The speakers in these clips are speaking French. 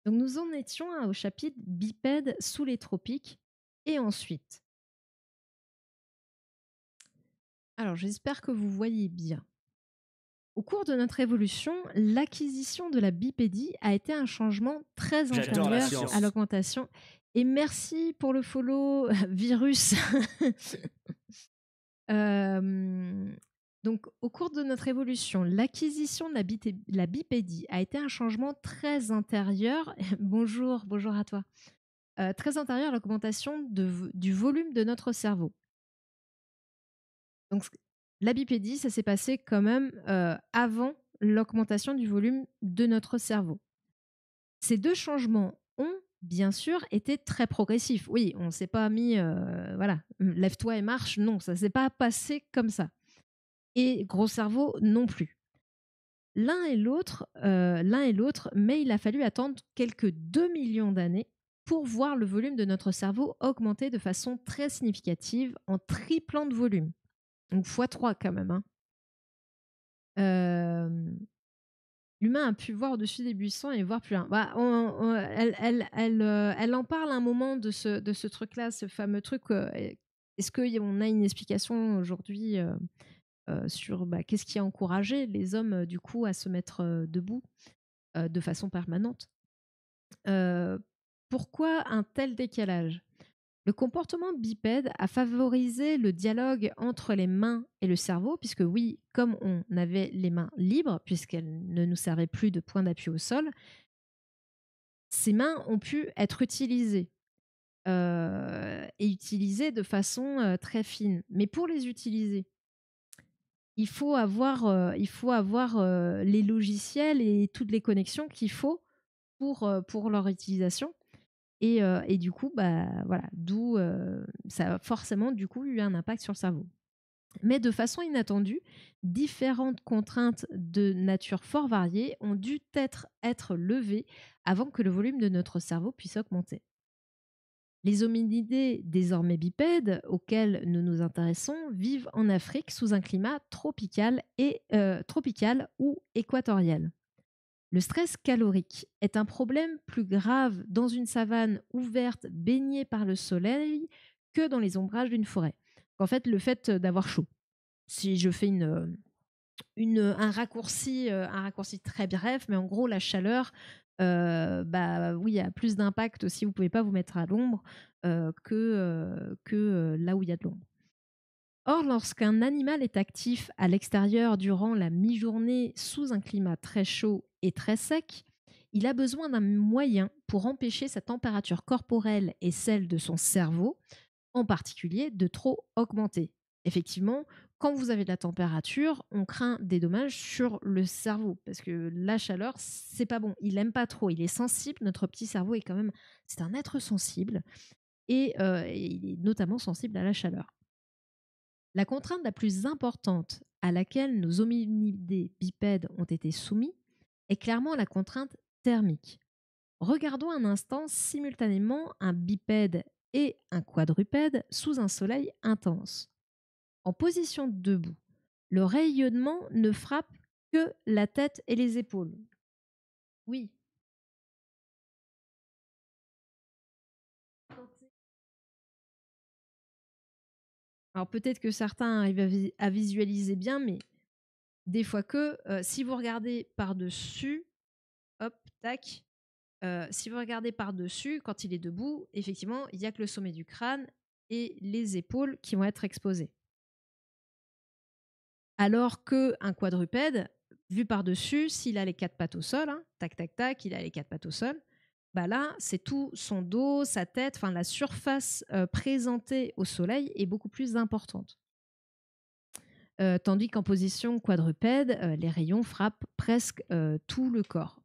Donc nous en étions au chapitre bipèdes sous les tropiques et ensuite. Alors j'espère que vous voyez bien. Au cours de notre évolution, l'acquisition de la bipédie a été un changement très J'adore la antérieur à science. l'augmentation. Et merci pour le follow, virus. Euh, donc, au cours de notre évolution, l'acquisition de la bipédie a été un changement très antérieur. Bonjour à toi. Très antérieur à l'augmentation du volume de notre cerveau. Donc, la bipédie, ça s'est passé quand même avant l'augmentation du volume de notre cerveau. Ces deux changements ont, bien sûr, été très progressifs. Oui, on ne s'est pas mis, voilà, lève-toi et marche. Non, ça ne s'est pas passé comme ça. Et gros cerveau non plus. L'un et l'autre, mais il a fallu attendre quelques 2 millions d'années pour voir le volume de notre cerveau augmenter de façon très significative en triplant de volume. Donc x3 quand même. Hein. L'humain a pu voir au-dessus des buissons et voir plus loin. Bah, elle en parle un moment de ce truc-là, ce fameux truc. Est-ce qu'on a une explication aujourd'hui sur qu'est-ce qui a encouragé les hommes, du coup, à se mettre debout de façon permanente? Pourquoi un tel décalage? Le comportement bipède a favorisé le dialogue entre les mains et le cerveau, puisque oui, comme on avait les mains libres, puisqu'elles ne nous servaient plus de point d'appui au sol, ces mains ont pu être utilisées et utilisées de façon très fine. Mais pour les utiliser, il faut avoir les logiciels et toutes les connexions qu'il faut pour leur utilisation. Et du coup, voilà, d'où ça a forcément du coup eu un impact sur le cerveau. Mais de façon inattendue, différentes contraintes de nature fort variée ont dû être levées avant que le volume de notre cerveau puisse augmenter. Les hominidés désormais bipèdes auxquels nous nous intéressons vivent en Afrique sous un climat tropical ou équatorial. Le stress calorique est un problème plus grave dans une savane ouverte baignée par le soleil que dans les ombrages d'une forêt. En fait, le fait d'avoir chaud. Si je fais un raccourci très bref, mais en gros, la chaleur, oui, a plus d'impact si vous ne pouvez pas vous mettre à l'ombre que là où il y a de l'ombre. Or, lorsqu'un animal est actif à l'extérieur durant la mi-journée sous un climat très chaud et très sec, il a besoin d'un moyen pour empêcher sa température corporelle et celle de son cerveau, en particulier, de trop augmenter. Effectivement, quand vous avez de la température, on craint des dommages sur le cerveau parce que la chaleur, c'est pas bon. Il aime pas trop. Il est sensible. Notre petit cerveau est quand même, c'est un être sensible et il est notamment sensible à la chaleur. La contrainte la plus importante à laquelle nos hominidés bipèdes ont été soumis est clairement la contrainte thermique. Regardons un instant simultanément un bipède et un quadrupède sous un soleil intense. En position debout, le rayonnement ne frappe que la tête et les épaules. Oui. Alors peut-être que certains arrivent à visualiser bien, mais des fois que si vous regardez par-dessus, hop, tac, si vous regardez par-dessus, quand il est debout, effectivement, il n'y a que le sommet du crâne et les épaules qui vont être exposées. Alors qu'un quadrupède, vu par-dessus, s'il a les quatre pattes au sol, hein, tac, tac, tac, il a les quatre pattes au sol, bah là, c'est tout son dos, sa tête, enfin la surface présentée au soleil est beaucoup plus importante. Tandis qu'en position quadrupède, les rayons frappent presque tout le corps.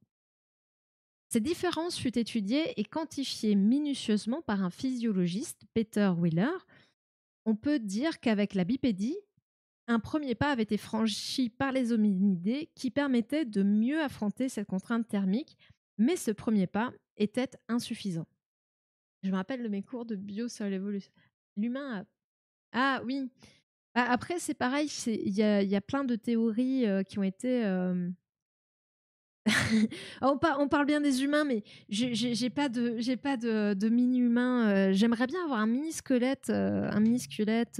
Cette différence fut étudiée et quantifiée minutieusement par un physiologiste, Peter Wheeler. On peut dire qu'avec la bipédie, un premier pas avait été franchi par les hominidés qui permettait de mieux affronter cette contrainte thermique, mais ce premier pas était insuffisant. Je me rappelle de mes cours de bio sur l'évolution. L'humain a... Ah oui. Après, c'est pareil, il y a plein de théories qui ont été On parle bien des humains, mais j'ai pas de mini-humain. J'aimerais bien avoir un mini squelette,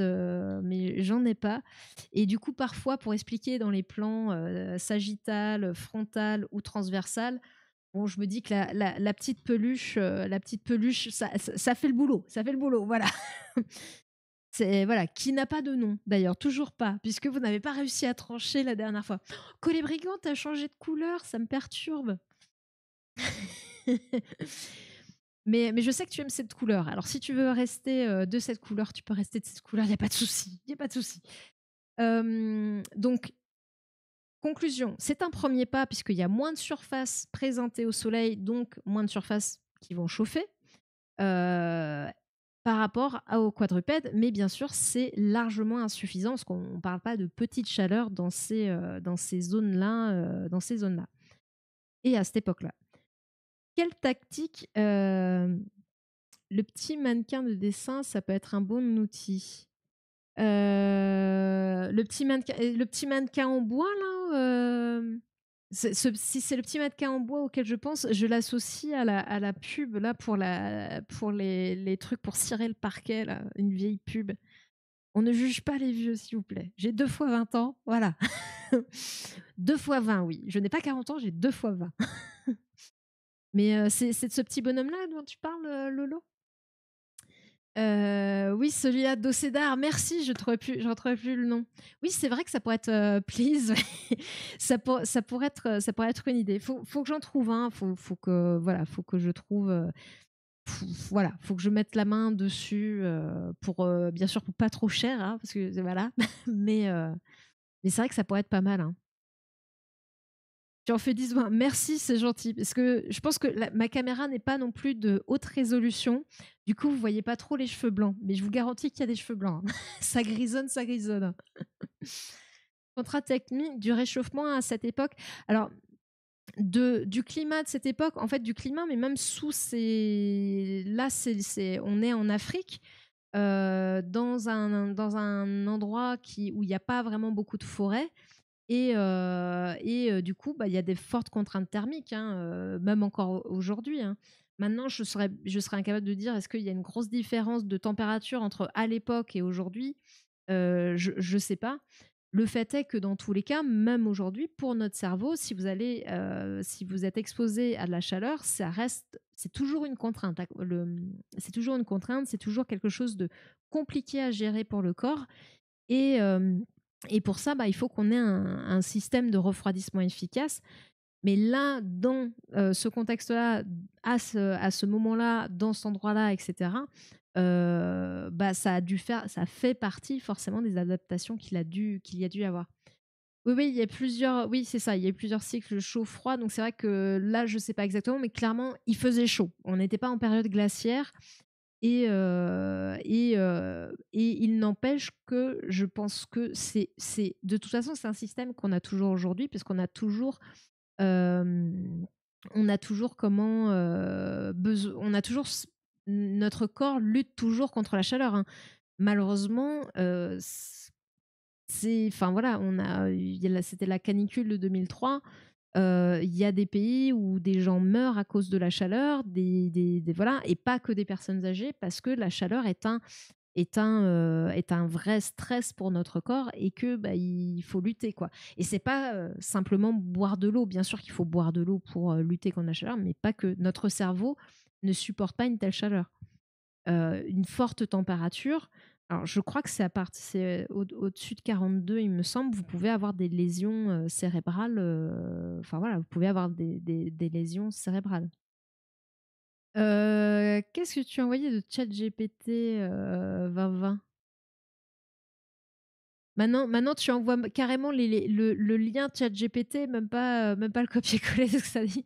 mais j'en ai pas. Et du coup, parfois, pour expliquer dans les plans sagittal, frontal ou transversal, bon, je me dis que la petite peluche, ça fait le boulot. Ça fait le boulot, voilà. C'est voilà, qui n'a pas de nom d'ailleurs, toujours pas, puisque vous n'avez pas réussi à trancher la dernière fois. Oh, Collébrigand, t'as changé de couleur, ça me perturbe. Mais je sais que tu aimes cette couleur. Alors si tu veux rester de cette couleur, tu peux rester de cette couleur, il n'y a pas de souci. Il y a pas de souci. Donc, conclusion, c'est un premier pas puisqu'il y a moins de surface présentée au soleil, donc moins de surfaces qui vont chauffer. euh, Par rapport aux quadrupèdes, mais bien sûr, c'est largement insuffisant parce qu'on ne parle pas de petite chaleur dans ces zones-là, Et à cette époque-là, quelle tactique le petit mannequin de dessin, ça peut être un bon outil. Le petit mannequin en bois, là, si c'est le petit mannequin en bois auquel je pense, je l'associe à la pub, là, pour les trucs pour cirer le parquet, là, une vieille pub. On ne juge pas les vieux, s'il vous plaît. J'ai 2 fois 20 ans, voilà. 2 fois 20, oui. Je n'ai pas 40 ans, j'ai 2 fois 20. Mais c'est de ce petit bonhomme-là dont tu parles, Lolo. Oui, celui-là d'Océdar. Merci, je retrouvais plus le nom. Oui, c'est vrai que ça pourrait être Please. Ça pourrait être une idée. Faut que j'en trouve un. Faut que voilà, faut que je trouve. Voilà, faut que je mette la main dessus pour bien sûr pour pas trop cher, hein, parce que voilà. mais euh, mais c'est vrai que ça pourrait être pas mal. Hein. Tu en fais 10 20. Merci, c'est gentil. Parce que je pense que ma caméra n'est pas non plus de haute résolution. Du coup, vous voyez pas trop les cheveux blancs. Mais je vous garantis qu'il y a des cheveux blancs. Hein. Ça grisonne, ça grisonne. Contrat technique du réchauffement à cette époque. Alors, du climat de cette époque, en fait, du climat, mais même sous ces. Là, on est en Afrique. Dans un endroit où il n'y a pas vraiment beaucoup de forêt. Du coup, bah, il y a des fortes contraintes thermiques, hein, même encore aujourd'hui. Hein. Maintenant, je serais incapable de dire est-ce qu'il y a une grosse différence de température entre à l'époque et aujourd'hui. Je ne sais pas. Le fait est que dans tous les cas, même aujourd'hui, pour notre cerveau, si vous êtes exposé à de la chaleur, c'est toujours une contrainte. C'est toujours une contrainte, c'est toujours quelque chose de compliqué à gérer pour le corps. Et, euh, et pour ça, bah, il faut qu'on ait un système de refroidissement efficace. Mais là, dans ce contexte-là, à ce moment-là, dans cet endroit-là, etc., bah, ça fait partie forcément des adaptations qu'il y a dû avoir. Oui, oui, il y a plusieurs, oui, c'est ça, il y a plusieurs cycles chaud-froid. Donc c'est vrai que là, je ne sais pas exactement, mais clairement, il faisait chaud. On n'était pas en période glaciaire. Et il n'empêche que je pense que de toute façon, c'est un système qu'on a toujours aujourd'hui, puisqu'on a toujours, euh, on a toujours on a toujours, notre corps lutte toujours contre la chaleur. Hein. Malheureusement, enfin voilà, c'était la canicule de 2003. Il y a des pays où des gens meurent à cause de la chaleur, voilà, et pas que des personnes âgées, parce que la chaleur est un vrai stress pour notre corps et que bah, il faut lutter quoi. Et c'est pas simplement boire de l'eau. Bien sûr qu'il faut boire de l'eau pour lutter contre la chaleur, mais pas que. Notre cerveau ne supporte pas une telle chaleur. Une forte température. Alors, je crois que c'est au-dessus de 42, il me semble, vous pouvez avoir des lésions cérébrales. Enfin voilà, vous pouvez avoir des lésions cérébrales. Qu'est-ce que tu as envoyé de ChatGPT 2020? Maintenant, tu envoies carrément le lien ChatGPT, même pas le copier-coller de ce que ça dit.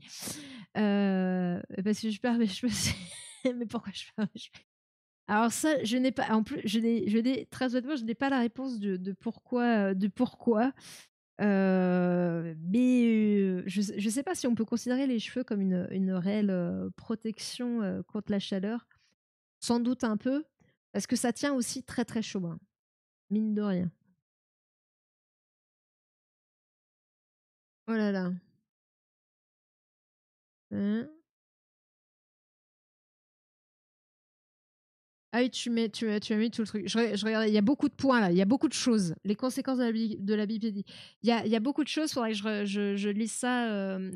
Parce que je perds mes cheveux. Mais pourquoi je perds mes cheveux? Alors ça, je n'ai pas. En plus, très honnêtement, je n'ai pas la réponse de pourquoi. Je ne sais pas si on peut considérer les cheveux comme une réelle protection contre la chaleur. Sans doute un peu, parce que ça tient aussi très très chaud, hein, mine de rien. Oh là là. Hein. Ah oui, tu as mis tout le truc. Je regardais, il y a beaucoup de points là, il y a beaucoup de choses. Les conséquences de la bipédie. Il y a beaucoup de choses, il faudrait que je lise ça,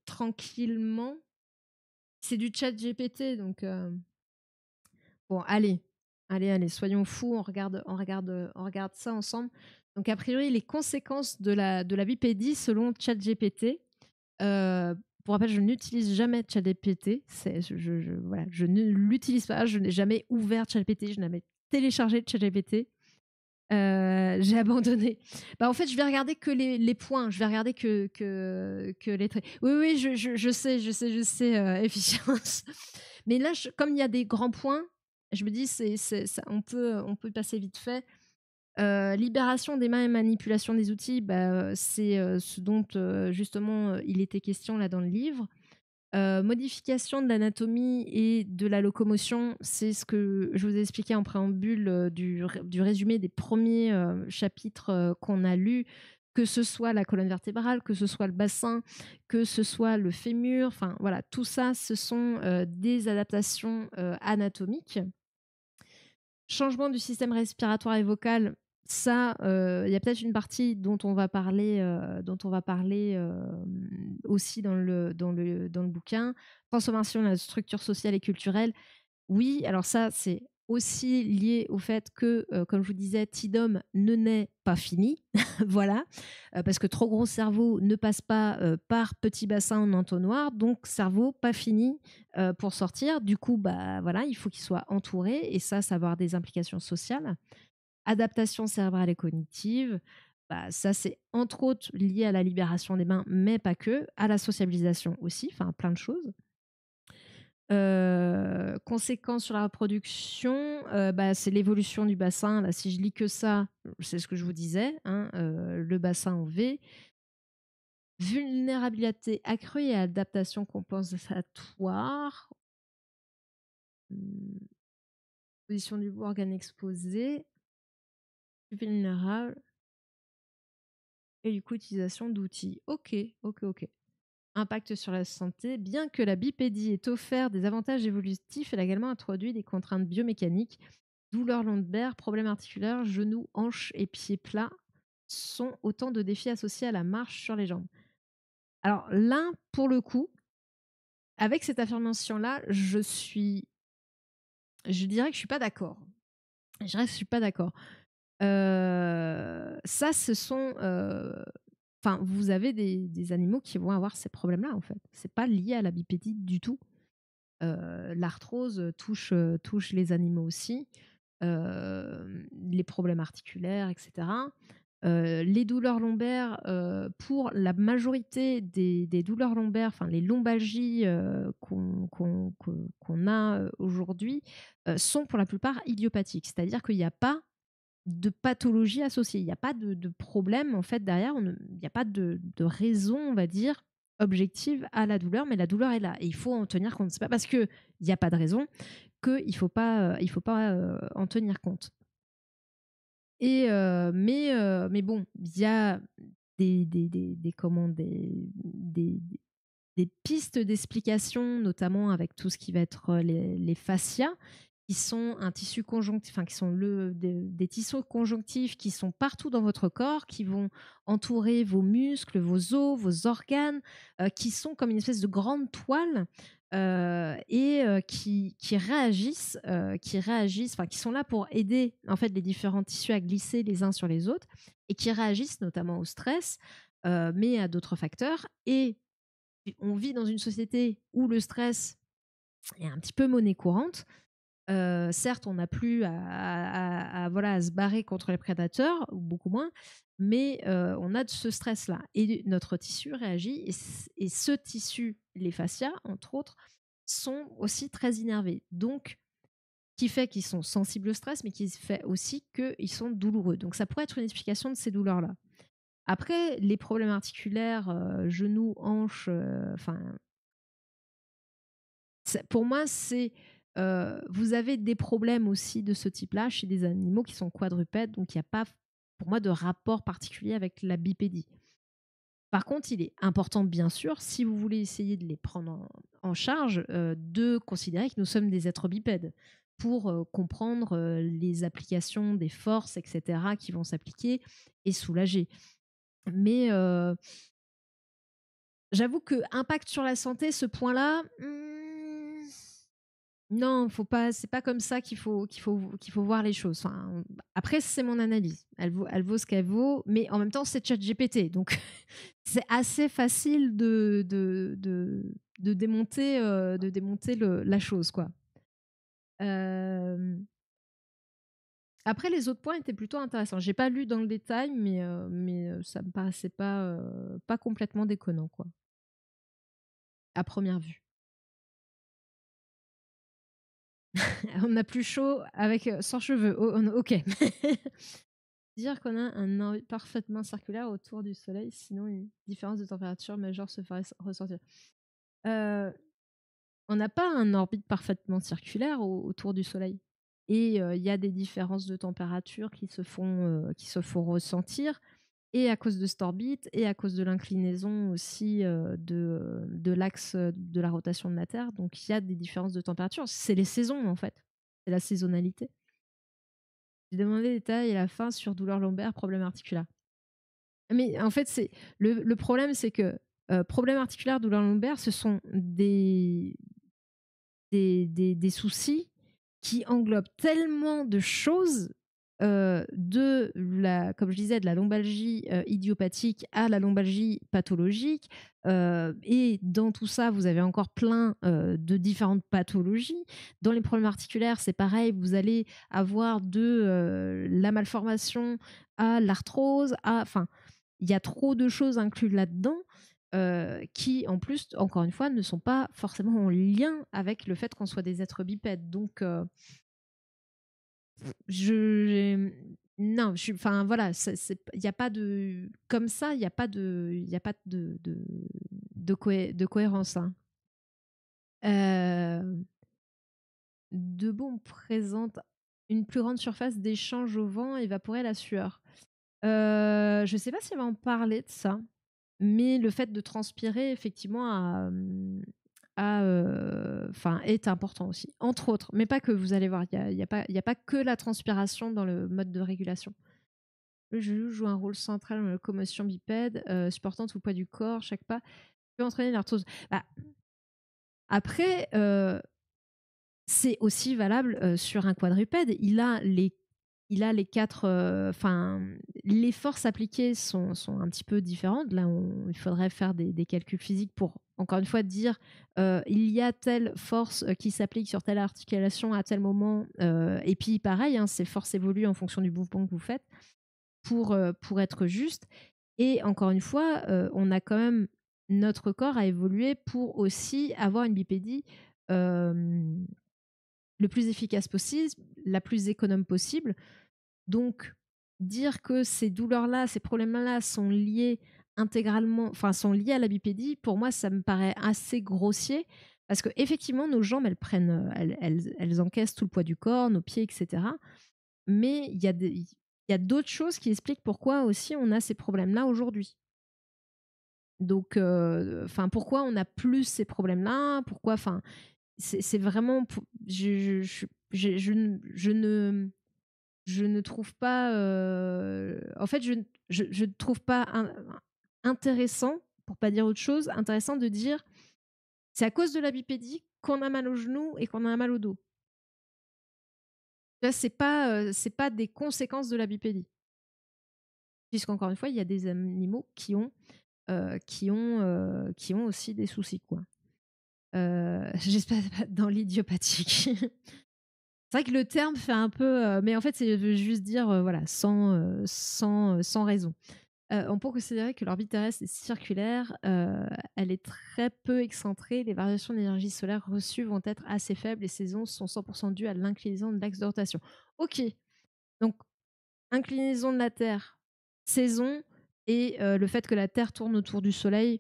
tranquillement. C'est du chat GPT, donc bon, allez, soyons fous, on regarde ça ensemble. Donc a priori, les conséquences de la bipédie selon ChatGPT. Euh, pour rappel, je n'utilise jamais ChatGPT. Voilà, je ne l'utilise pas. Je n'ai jamais ouvert ChatGPT. Je n'ai jamais téléchargé ChatGPT. J'ai abandonné. Bah, en fait, je vais regarder que les points. Je vais regarder que les traits. Oui, je sais, efficience. Mais là, comme il y a des grands points, je me dis, on peut y passer vite fait. Libération des mains et manipulation des outils, bah, c'est ce dont justement il était question là dans le livre. Modification de l'anatomie et de la locomotion, c'est ce que je vous ai expliqué en préambule du résumé des premiers chapitres qu'on a lus, que ce soit la colonne vertébrale, que ce soit le bassin, que ce soit le fémur, enfin voilà, tout ça, ce sont des adaptations anatomiques. Changement du système respiratoire et vocal, ça, il y a peut-être une partie dont on va parler, aussi dans le bouquin. Transformation de la structure sociale et culturelle. Oui, alors ça, c'est aussi lié au fait que, comme je vous disais, Tidom ne n'est pas fini, voilà, parce que trop gros cerveau ne passe pas par petit bassin en entonnoir, donc cerveau pas fini pour sortir. Du coup, bah voilà, il faut qu'il soit entouré, et ça va avoir des implications sociales. Adaptation cérébrale et cognitive, bah, ça c'est entre autres lié à la libération des mains, mais pas que, à la sociabilisation aussi, enfin plein de choses. Conséquences sur la reproduction, bah, c'est l'évolution du bassin. Là, si je lis que ça, c'est ce que je vous disais, hein, le bassin en V. Vulnérabilité accrue et adaptation compensatoire. Hmm. Position du organe exposé. Vulnérable. Et du coup, utilisation d'outils. Ok. Impact sur la santé. Bien que la bipédie ait offert des avantages évolutifs, elle a également introduit des contraintes biomécaniques. Douleurs lombaires, problèmes articulaires, genoux, hanches et pieds plats sont autant de défis associés à la marche sur les jambes. Alors là, pour le coup, avec cette affirmation-là, je dirais que je suis pas d'accord. Je dirais que je suis pas d'accord. Ça, ce sont, enfin, vous avez des animaux qui vont avoir ces problèmes-là en fait. C'est pas lié à la bipédie du tout. L'arthrose touche les animaux aussi, les problèmes articulaires, etc. Les douleurs lombaires, pour la majorité des douleurs lombaires, enfin les lombalgies qu'on a aujourd'hui, sont pour la plupart idiopathiques. C'est-à-dire qu'il n'y a pas de pathologie associée, il n'y a pas de problème en fait derrière, il n'y a pas de raison, on va dire, objective à la douleur, mais la douleur est là et il faut en tenir compte. C'est pas parce qu'il n'y a pas de raison qu'il faut pas en tenir compte. Mais bon, il y a des pistes d'explication, notamment avec tout ce qui va être les fascias, qui sont un tissu conjonctif, enfin qui sont des tissus conjonctifs qui sont partout dans votre corps, qui vont entourer vos muscles, vos os, vos organes, qui sont comme une espèce de grande toile et qui réagissent, enfin qui sont là pour aider en fait les différents tissus à glisser les uns sur les autres et qui réagissent notamment au stress, mais à d'autres facteurs. Et on vit dans une société où le stress est un petit peu monnaie courante. Certes, on n'a plus voilà, à se barrer contre les prédateurs, ou beaucoup moins, mais on a de ce stress-là. Et notre tissu réagit, et ce tissu, les fascias, entre autres, sont aussi très innervés. Donc, qui fait qu'ils sont sensibles au stress, mais qui fait aussi qu'ils sont douloureux. Donc, ça pourrait être une explication de ces douleurs-là. Après, les problèmes articulaires, genoux, hanches, enfin, pour moi, c'est vous avez des problèmes aussi de ce type-là chez des animaux qui sont quadrupèdes, donc il n'y a pas, pour moi, de rapport particulier avec la bipédie. Par contre, il est important, bien sûr, si vous voulez essayer de les prendre en charge, de considérer que nous sommes des êtres bipèdes pour comprendre les applications des forces, etc., qui vont s'appliquer et soulager. Mais j'avoue que impact sur la santé, ce point-là, non, faut pas. C'est pas comme ça qu'il faut voir les choses. Enfin, après, c'est mon analyse. Elle vaut ce qu'elle vaut, mais en même temps, c'est ChatGPT, donc c'est assez facile de démonter la chose, quoi. Euh, Après, les autres points étaient plutôt intéressants. J'ai pas lu dans le détail, mais ça me paraissait pas complètement déconnant, quoi, à première vue. On a plus chaud avec sans cheveux. Ok. Dire qu'on a un orbite parfaitement circulaire autour du Soleil, sinon une différence de température majeure se ferait ressentir. Euh, on n'a pas un orbite parfaitement circulaire autour du Soleil. Et il y a des différences de température qui se font ressentir, et à cause de cette orbite, et à cause de l'inclinaison aussi de l'axe de la rotation de la Terre. Donc il y a des différences de température. C'est les saisons, en fait. C'est la saisonnalité. J'ai demandé des détails à la fin sur douleur lombaire, problème articulaire. Mais en fait, le problème, c'est que problème articulaire, douleur lombaire, ce sont des soucis qui englobent tellement de choses, comme je disais, de la lombalgie idiopathique à la lombalgie pathologique. Et dans tout ça, vous avez encore plein de différentes pathologies. Dans les problèmes articulaires, c'est pareil, vous allez avoir de la malformation à l'arthrose, enfin, il y a trop de choses incluses là-dedans qui, en plus, encore une fois, ne sont pas forcément en lien avec le fait qu'on soit des êtres bipèdes. Donc, non, enfin voilà, il n'y a pas de, comme ça, il n'y a pas de cohérence, hein. Euh, Debout, on présente une plus grande surface d'échange au vent, évaporer la sueur. Je ne sais pas si on va en parler de ça, mais le fait de transpirer, effectivement, est important aussi, entre autres. Mais pas que, vous allez voir, il y a pas que la transpiration dans le mode de régulation. Le genou joue un rôle central dans la locomotion bipède, supportant tout le poids du corps, chaque pas peut entraîner l'arthrose. Bah, après, c'est aussi valable sur un quadrupède. Il a les quatre. Enfin, les forces appliquées sont un petit peu différentes. Là, il faudrait faire des calculs physiques pour, encore une fois, dire il y a telle force qui s'applique sur telle articulation à tel moment. Et puis, pareil, hein, ces forces évoluent en fonction du mouvement que vous faites pour être juste. Et encore une fois, on a quand même notre corps à évoluer pour aussi avoir une bipédie le plus efficace possible, la plus économe possible. Donc, dire que ces douleurs-là, ces problèmes-là sont liés intégralement, enfin, sont liés à la bipédie, pour moi, ça me paraît assez grossier. Parce que effectivement, nos jambes, elles encaissent tout le poids du corps, nos pieds, etc. Mais il y a d'autres choses qui expliquent pourquoi aussi on a ces problèmes-là aujourd'hui. Donc, pourquoi on a plus ces problèmes-là? Pourquoi, c'est vraiment, je ne trouve pas, en fait, je ne trouve pas intéressant, pour pas dire autre chose, intéressant de dire c'est à cause de la bipédie qu'on a mal au genou et qu'on a mal au dos. Là, c'est pas des conséquences de la bipédie. Puisqu'encore une fois, il y a des animaux qui ont aussi des soucis, quoi. J'espère pas dans l'idiopathique. C'est vrai que le terme fait un peu, mais en fait, c'est juste dire, voilà, sans raison. On peut considérer que l'orbite terrestre est circulaire, elle est très peu excentrée, les variations d'énergie solaire reçues vont être assez faibles, les saisons sont 100% dues à l'inclinaison de l'axe de rotation. Ok, donc inclinaison de la Terre, saison, et le fait que la Terre tourne autour du Soleil,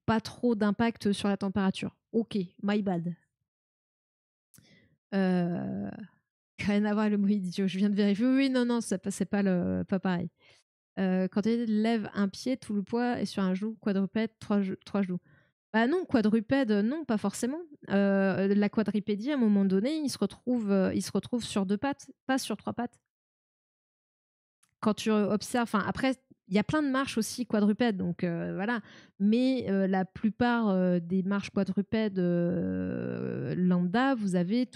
pas trop d'impact sur la température. Ok, my bad. Rien à voir le mot idiot, je viens de vérifier. Oui, non, c'est pas pareil. Quand tu lèves un pied, tout le poids est sur un genou, quadrupède, trois genoux. Bah non, quadrupède, non, pas forcément. La quadripédie, à un moment donné, il se retrouve sur 2 pattes, pas sur 3 pattes. Quand tu observes, enfin après, il y a plein de marches aussi quadrupèdes, donc voilà. Mais la plupart des marches quadrupèdes lambda, vous avez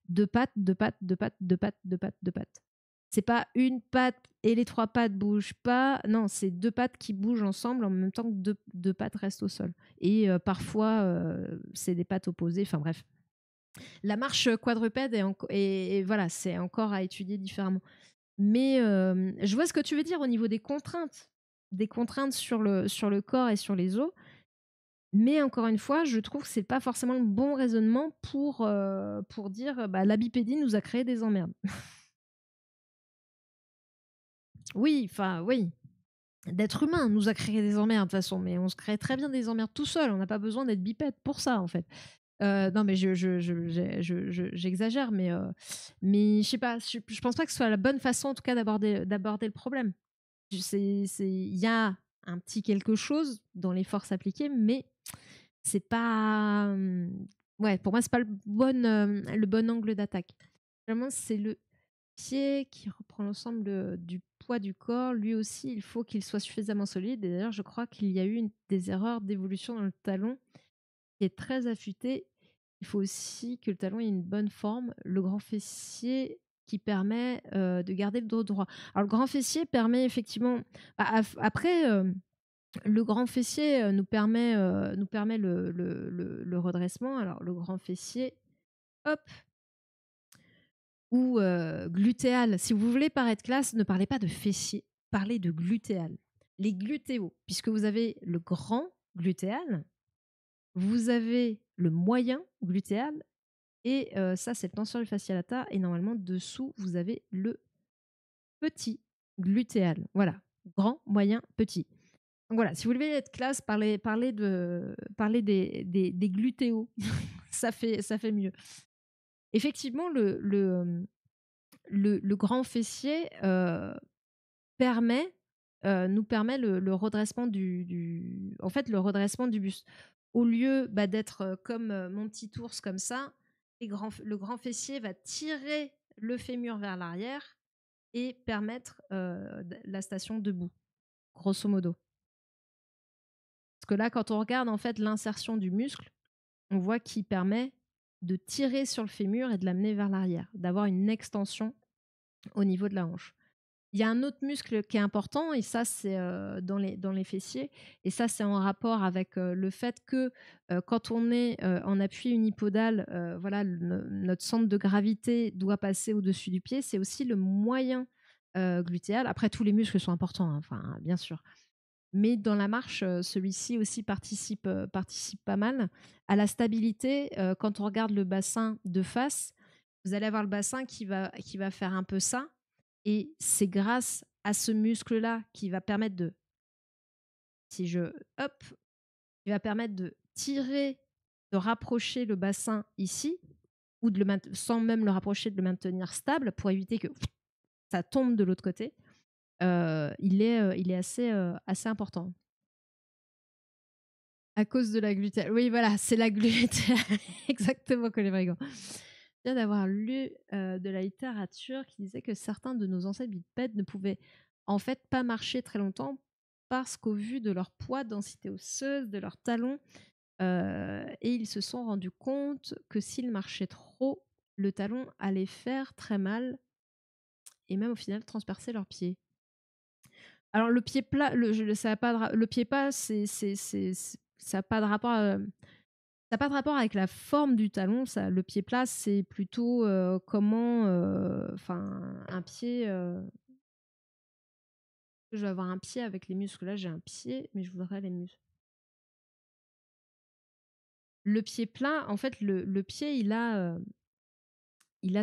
2 pattes, 2 pattes, 2 pattes, 2 pattes, 2 pattes, 2 pattes. C'est pas une patte et les 3 pattes bougent pas. Non, c'est 2 pattes qui bougent ensemble en même temps que deux pattes restent au sol. Et parfois, c'est des pattes opposées. Enfin bref. La marche quadrupède voilà, c'est encore à étudier différemment. Mais je vois ce que tu veux dire au niveau des contraintes sur le corps et sur les os. Mais encore une fois, je trouve que c'est pas forcément le bon raisonnement pour dire bah, la bipédie nous a créé des emmerdes. Oui, enfin, oui. D'être humain nous a créé des emmerdes de toute façon, mais on se crée très bien des emmerdes tout seul. On n'a pas besoin d'être bipède pour ça, en fait. Non, mais j'exagère, mais je sais pas, je pense pas que ce soit la bonne façon, en tout cas, d'aborder le problème. Il y a un petit quelque chose dans les forces appliquées, mais c'est pas. Ouais, pour moi, c'est pas le bon angle d'attaque. Vraiment, c'est le pied qui reprend l'ensemble du poids du corps. Lui aussi, il faut qu'il soit suffisamment solide. Et d'ailleurs, je crois qu'il y a eu des erreurs d'évolution dans le talon qui est très affûté. Il faut aussi que le talon ait une bonne forme. Le grand fessier qui permet de garder le dos droit. Alors, le grand fessier permet effectivement. Après, le grand fessier nous permet le redressement. Alors, le grand fessier, hop, ou glutéal. Si vous voulez paraître classe, ne parlez pas de fessier, parlez de glutéal. Les glutéaux, puisque vous avez le grand glutéal, vous avez le moyen glutéal, et ça, c'est le tenseur du fascia lata. Et normalement, dessous, vous avez le petit glutéal. Voilà, grand, moyen, petit. Donc voilà, si vous voulez être classe, parlez des glutéaux. Ça fait mieux. Effectivement, le grand fessier nous permet le redressement en fait, le redressement du buste. Au lieu d'être comme mon petit ours comme ça, le grand fessier va tirer le fémur vers l'arrière et permettre la station debout, grosso modo. Parce que là, quand on regarde en fait l'insertion du muscle, on voit qu'il permet de tirer sur le fémur et de l'amener vers l'arrière, d'avoir une extension au niveau de la hanche. Il y a un autre muscle qui est important, et ça, c'est dans les fessiers. Et ça, c'est en rapport avec le fait que quand on est en appui unipodal, voilà, notre centre de gravité doit passer au-dessus du pied. C'est aussi le moyen glutéal. Après, tous les muscles sont importants, hein, enfin, bien sûr. Mais dans la marche, celui-ci aussi participe pas mal à la stabilité. Quand on regarde le bassin de face, vous allez avoir le bassin qui va faire un peu ça. Et c'est grâce à ce muscle-là qui va permettre si je, hop, qui va permettre de tirer, de rapprocher le bassin ici, ou sans même le rapprocher, de le maintenir stable pour éviter que ça tombe de l'autre côté. Il est assez important. À cause de la glutéale. Oui, voilà, c'est la glutéale. Exactement, que les brigands. Je viens d'avoir lu de la littérature qui disait que certains de nos ancêtres bipèdes ne pouvaient en fait pas marcher très longtemps parce qu'au vu de leur poids, densité osseuse, de leurs talons, et ils se sont rendus compte que s'ils marchaient trop, le talon allait faire très mal et même au final transpercer leurs pieds. Alors le pied plat, le pied plat, ça n'a pas de rapport. Ça n'a pas de rapport avec la forme du talon. Le pied plat, c'est plutôt comment, enfin, un pied. Je vais avoir un pied avec les muscles. Là, j'ai un pied, mais je voudrais les muscles. Le pied plat, en fait, le pied, il a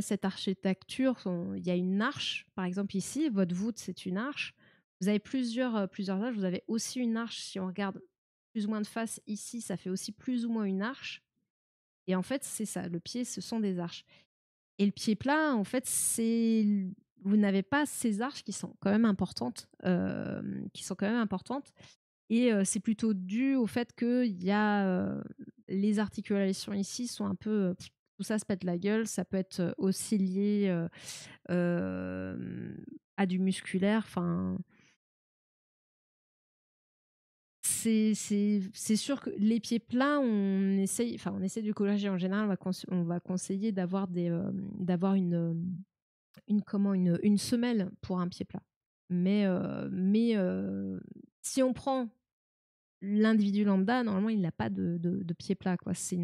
cette architecture. Il y a une arche, par exemple ici, votre voûte, c'est une arche. Vous avez plusieurs arches. Vous avez aussi une arche, si on regarde plus ou moins de face ici, ça fait aussi plus ou moins une arche. Et en fait, c'est ça. Le pied, ce sont des arches. Et le pied plat, en fait, c'est vous n'avez pas ces arches qui sont quand même importantes et c'est plutôt dû au fait qu'il y a, les articulations ici sont un peu, tout ça se pète la gueule. Ça peut être, aussi lié, à du musculaire. Enfin, c'est sûr que les pieds plats, on essaye du collagène. En général, on va conseiller d'avoir une semelle pour un pied plat. Mais si on prend l'individu lambda, normalement, il n'a pas de pied plat, quoi. C'est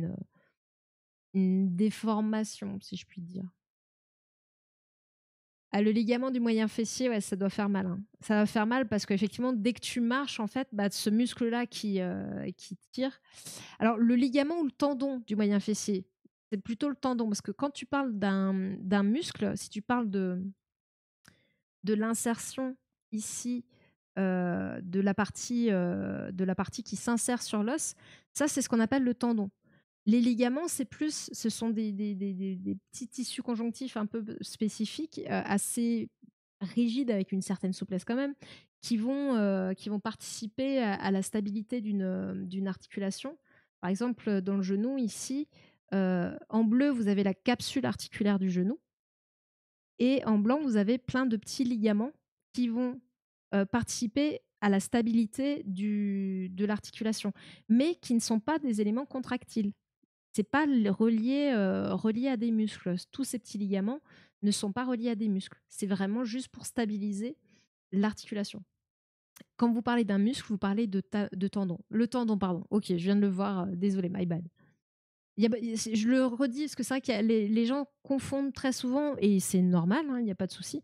une déformation, si je puis dire. Ah, le ligament du moyen fessier, ouais, ça doit faire mal, hein. Ça va faire mal parce qu'effectivement, dès que tu marches, en fait, bah, ce muscle-là qui tire. Alors, le ligament ou le tendon du moyen fessier, c'est plutôt le tendon parce que quand tu parles d'un muscle, si tu parles de l'insertion ici, de la partie qui s'insère sur l'os, ça, c'est ce qu'on appelle le tendon. Les ligaments, ce sont des petits tissus conjonctifs un peu spécifiques, assez rigides avec une certaine souplesse quand même, qui vont participer à la stabilité d'une articulation. Par exemple, dans le genou ici, en bleu, vous avez la capsule articulaire du genou et en blanc, vous avez plein de petits ligaments qui vont, participer à la stabilité de l'articulation, mais qui ne sont pas des éléments contractiles. C'est pas relié à des muscles. Tous ces petits ligaments ne sont pas reliés à des muscles. C'est vraiment juste pour stabiliser l'articulation. Quand vous parlez d'un muscle, vous parlez de tendon. Le tendon, pardon. OK, je viens de le voir, désolée, my bad. Je le redis parce que c'est vrai que les gens confondent très souvent et c'est normal, hein, il y a pas de souci.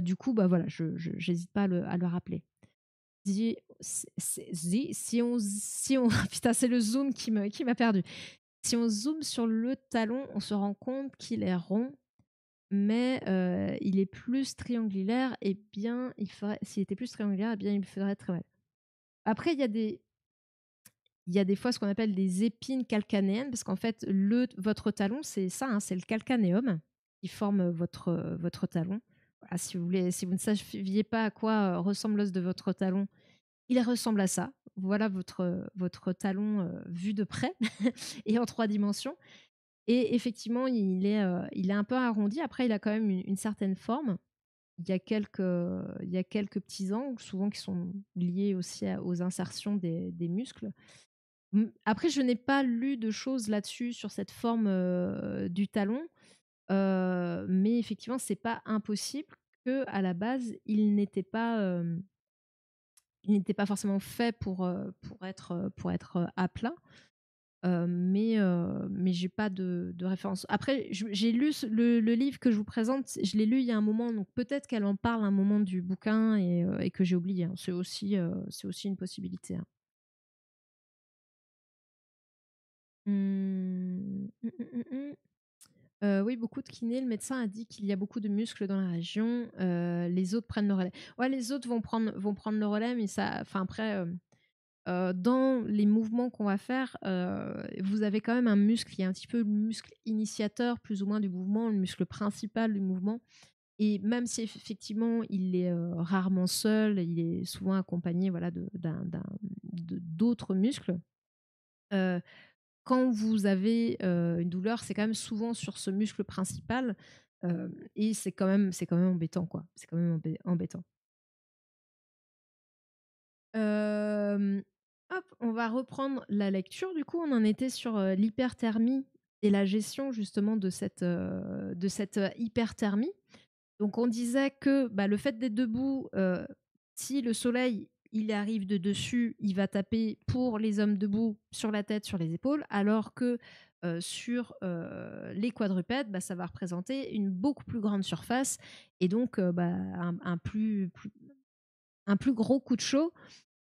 Du coup, bah, voilà, je j'hésite pas à le rappeler. Si on putain, c'est le zoom qui m'a perdue. Si on zoome sur le talon, on se rend compte qu'il est rond, mais il est plus triangulaire et bien s'il était plus triangulaire, eh bien il me ferait très mal. Après, il y a des fois ce qu'on appelle des épines calcanéennes parce qu'en fait, votre talon, c'est ça, hein, c'est le calcanéum qui forme votre talon. Voilà, si vous ne saviez pas à quoi ressemble l'os de votre talon, il ressemble à ça. Voilà votre talon vu de près et en 3 dimensions. Et effectivement, il est un peu arrondi. Après, il a quand même une certaine forme. Il y a quelques petits angles, souvent qui sont liés aussi aux insertions des muscles. Après, je n'ai pas lu de choses là-dessus, sur cette forme du talon. Mais effectivement, c'est pas impossible que à la base, il n'était pas forcément fait pour être à plat. Mais j'ai pas de référence. Après, j'ai lu le livre que je vous présente, je l'ai lu il y a un moment, donc peut-être qu'elle en parle à un moment du bouquin et que j'ai oublié, hein. C'est aussi une possibilité, hein. Oui, beaucoup de kinés. Le médecin a dit qu'il y a beaucoup de muscles dans la région. Les autres prennent le relais. Ouais, les autres vont prendre le relais, mais ça, enfin après, dans les mouvements qu'on va faire, vous avez quand même un muscle qui est un petit peu le muscle initiateur plus ou moins du mouvement, le muscle principal du mouvement. Et même si effectivement il est rarement seul, il est souvent accompagné, voilà, d'autres muscles. euh, Quand vous avez une douleur, c'est quand même souvent sur ce muscle principal, et c'est quand même embêtant, quoi. C'est quand même embêtant. Hem, Hop, on va reprendre la lecture. Du coup, on en était sur, l'hyperthermie et la gestion justement de cette, hyperthermie. Donc on disait que, bah, le fait d'être debout, si le soleil, il arrive de dessus, il va taper pour les hommes debout sur la tête, sur les épaules, alors que, sur, les quadrupèdes, bah, ça va représenter une beaucoup plus grande surface et donc, bah, un plus gros coup de chaud.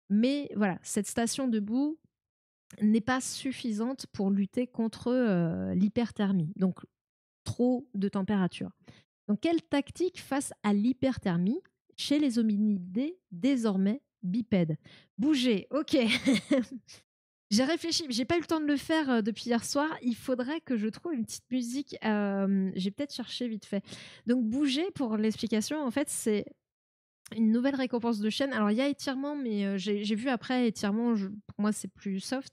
Mais voilà, cette station debout n'est pas suffisante pour lutter contre l'hyperthermie, donc trop de température. Donc, quelle tactique face à l'hyperthermie chez les hominidés désormais bipèdes? Bouger, ok. J'ai réfléchi, mais j'ai pas eu le temps de le faire, depuis hier soir. Il faudrait que je trouve une petite musique, j'ai peut-être cherché vite fait. Donc bouger, pour l'explication, en fait, c'est une nouvelle récompense de chaîne. Alors il y a étirement, mais j'ai vu après étirement, pour moi, c'est plus soft.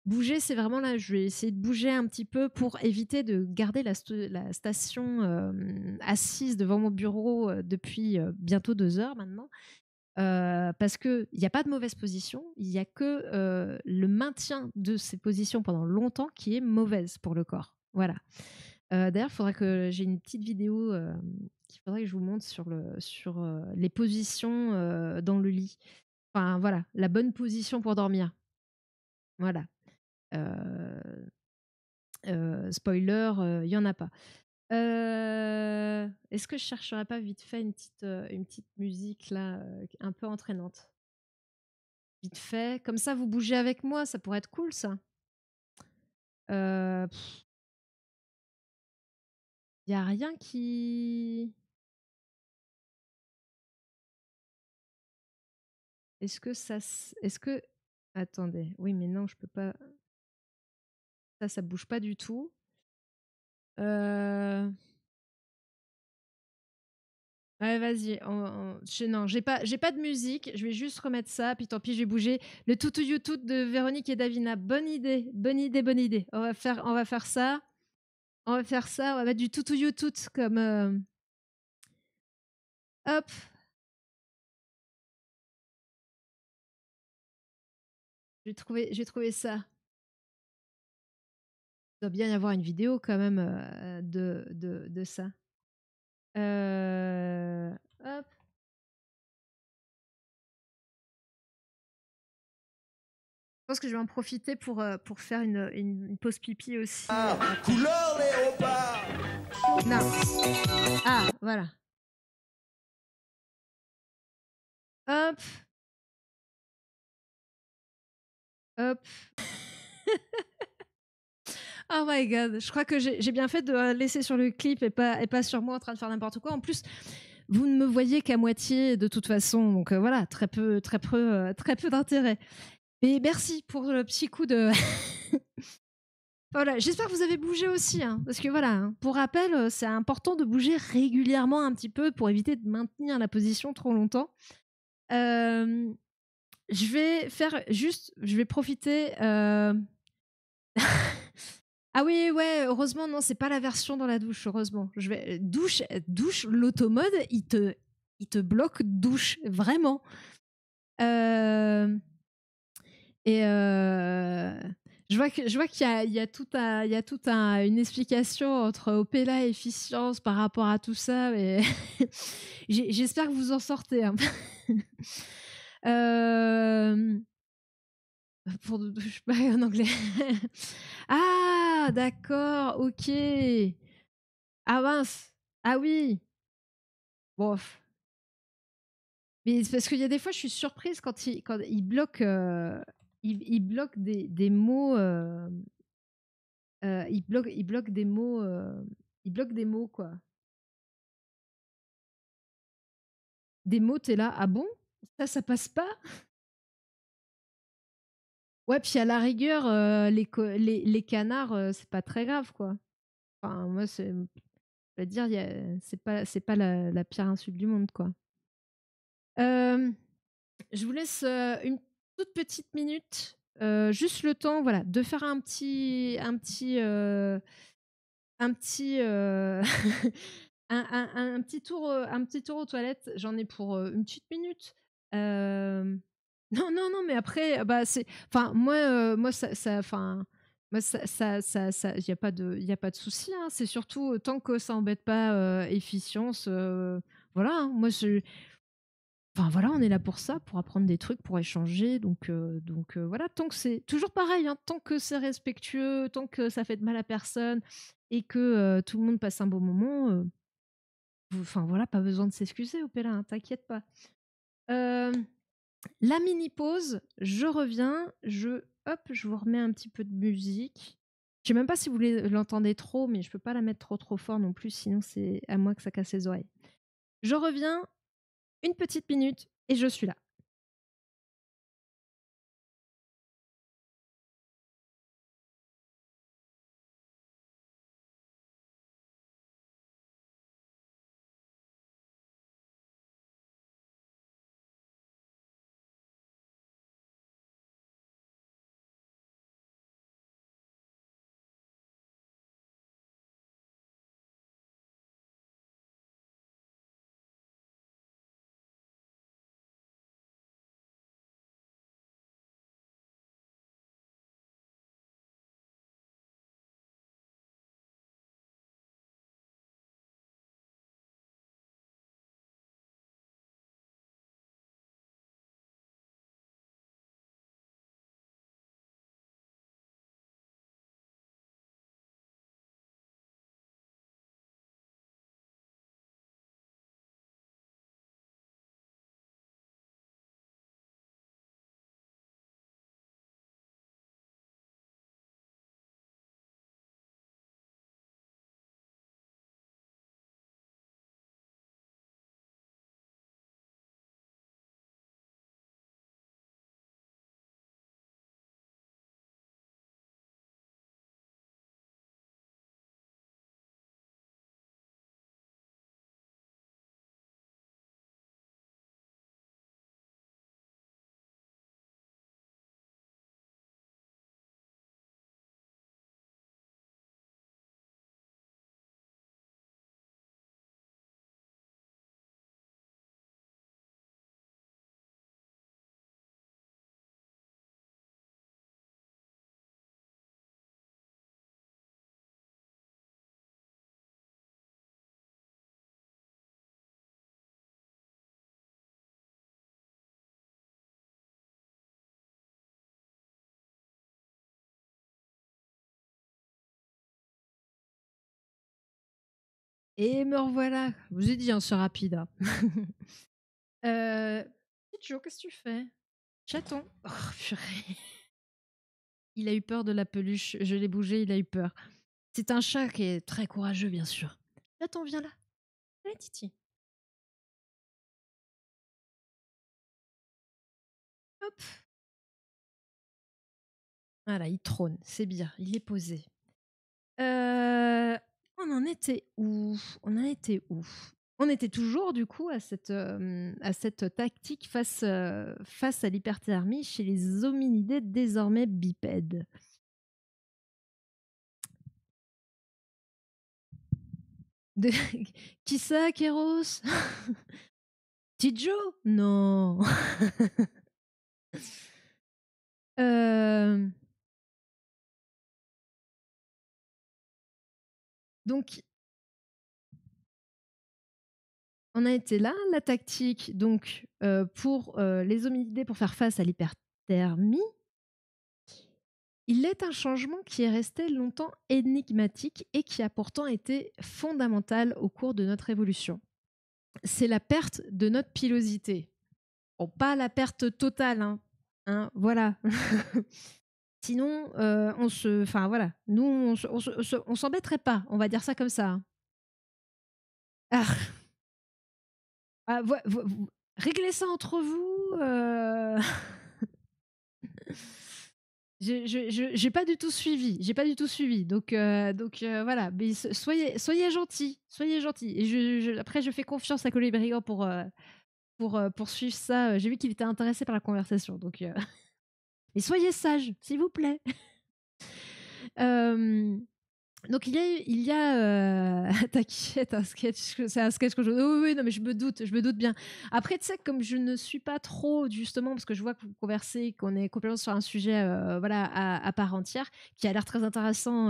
Bouger, c'est vraiment là, je vais essayer de bouger un petit peu pour éviter de garder la station assise devant mon bureau depuis bientôt 2 heures maintenant. Parce qu'il n'y a pas de mauvaise position, il n'y a que le maintien de ces positions pendant longtemps qui est mauvaise pour le corps. Voilà. D'ailleurs, il faudrait que j'ai une petite vidéo qu'il faudrait que je vous montre sur les positions dans le lit. Enfin, voilà, la bonne position pour dormir. Voilà. Euh, spoiler, il n'y en a pas. Est-ce que je chercherais pas vite fait une petite musique là, un peu entraînante? Vite fait, comme ça vous bougez avec moi, ça pourrait être cool ça. Il y a rien qui. Est-ce que est-ce que. Attendez, oui, mais non, je peux pas. Ça bouge pas du tout. Euh... Ouais, vas-y. Non, j'ai pas de musique. Je vais juste remettre ça. Puis tant pis, je vais bouger. Le toutou YouTube de Véronique et Davina. Bonne idée, bonne idée, bonne idée. On va faire ça. On va faire ça. On va mettre du toutou YouTube comme. Hop. J'ai trouvé ça. Il doit bien y avoir une vidéo quand même de ça. Hop. Je pense que je vais en profiter pour faire une pause pipi aussi. Couleur léopard. Non. Ah, voilà. Hop. Hop. Oh my god. Je crois que j'ai bien fait de laisser sur le clip et pas sur moi en train de faire n'importe quoi. En plus, vous ne me voyez qu'à moitié de toute façon. Donc voilà, très peu d'intérêt. Et merci pour le petit coup de. Voilà, j'espère que vous avez bougé aussi, hein, parce que voilà, hein, pour rappel, c'est important de bouger régulièrement un petit peu pour éviter de maintenir la position trop longtemps. Je vais faire juste, je vais profiter. Ah oui, ouais, heureusement, non, c'est pas la version dans la douche, heureusement. Je vais douche, l'automode, il te bloque douche, vraiment. Et je vois qu'il y a toute une explication entre Opella et efficience par rapport à tout ça, mais j'espère que vous en sortez. Hein. euh, je sais pas en anglais. Ah, d'accord, ok. Ah mince. Ah oui. Bon. Mais c'est parce qu'il y a des fois, je suis surprise quand il bloque des mots. Il bloque des mots. Il bloque des mots, quoi. Des mots, t'es là. Ah bon? Ça passe pas? Ouais, puis à la rigueur, les canards, c'est pas très grave, quoi. Enfin, moi, je veux dire, c'est pas la pire insulte du monde, quoi. Je vous laisse une toute petite minute, juste le temps, voilà, de faire un petit un petit tour aux toilettes. J'en ai pour une petite minute. Non, non, non, mais après, bah c'est, enfin moi enfin moi il y a pas de souci. Hein. C'est surtout tant que ça embête pas efficience. Voilà, hein. Moi je Enfin voilà, on est là pour ça, pour apprendre des trucs, pour échanger. Donc voilà, tant que c'est toujours pareil, hein, tant que c'est respectueux, tant que ça fait de mal à personne et que tout le monde passe un bon moment, enfin voilà, pas besoin de s'excuser, Opella, hein, t'inquiète pas. Euh, la mini pause, je reviens, je vous remets un petit peu de musique. Je sais même pas si vous l'entendez trop, mais je peux pas la mettre trop fort non plus, sinon c'est à moi que ça casse les oreilles. Je reviens une petite minute et je suis là. Et me revoilà. Je vous ai dit, hein, c'est rapide, hein. Petit Joe, qu'est-ce que tu fais? Chaton. Oh purée. Il a eu peur de la peluche, je l'ai bougé, il a eu peur. C'est un chat qui est très courageux, bien sûr. Chaton, viens là. Allez, Titi. Hop. Voilà, il trône, c'est bien, il est posé. On en était où? On en était où? On était toujours du coup à cette tactique face à l'hyperthermie chez les hominidés désormais bipèdes. De qui ça, Kéros? Tidjo? Non. Hem, donc on a été là, la tactique donc pour, les hominidés pour faire face à l'hyperthermie. Il est un changement qui est resté longtemps énigmatique et qui a pourtant été fondamental au cours de notre évolution. C'est la perte de notre pilosité. Bon, pas la perte totale, voilà. Sinon, enfin voilà, nous, on s'embêterait pas, on va dire ça comme ça, hein. Ah, ah, réglez ça entre vous. J'ai pas du tout suivi, j'ai pas du tout suivi. Donc voilà, mais soyez gentils, soyez gentils. Et après, je fais confiance à Colibri pour poursuivre ça. J'ai vu qu'il était intéressé par la conversation, donc mais soyez sages, s'il vous plaît. Hem Donc t'inquiète, un sketch, c'est un sketch que je oui, oui, non, mais je me doute bien. Après, tu sais, comme je ne suis pas trop, justement, parce que je vois que vous conversez, qu'on est complètement sur un sujet, voilà, à part entière, qui a l'air très intéressant,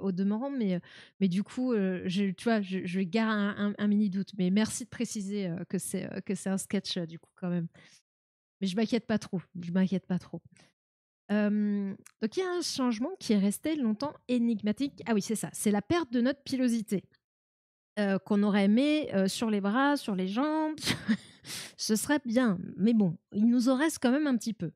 au demeurant, mais du coup, tu vois, je gare un mini doute. Mais merci de préciser, que c'est un sketch, du coup, quand même. Mais je m'inquiète pas trop, je m'inquiète pas trop. Donc il y a un changement qui est resté longtemps énigmatique. Ah oui, c'est ça, c'est la perte de notre pilosité, qu'on aurait aimé, sur les bras, sur les jambes. Ce serait bien, mais bon, il nous en reste quand même un petit peu.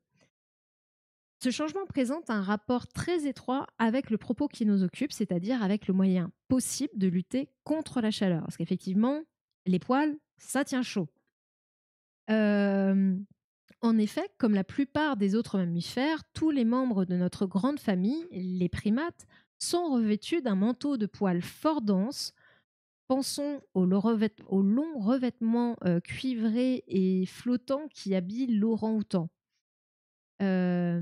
Ce changement présente un rapport très étroit avec le propos qui nous occupe, c'est-à-dire avec le moyen possible de lutter contre la chaleur. Parce qu'effectivement, les poils, ça tient chaud. Hem En effet, comme la plupart des autres mammifères, tous les membres de notre grande famille, les primates, sont revêtus d'un manteau de poils fort dense. Pensons au long revêtement cuivré et flottant qui habille l'orang-outan. Euh,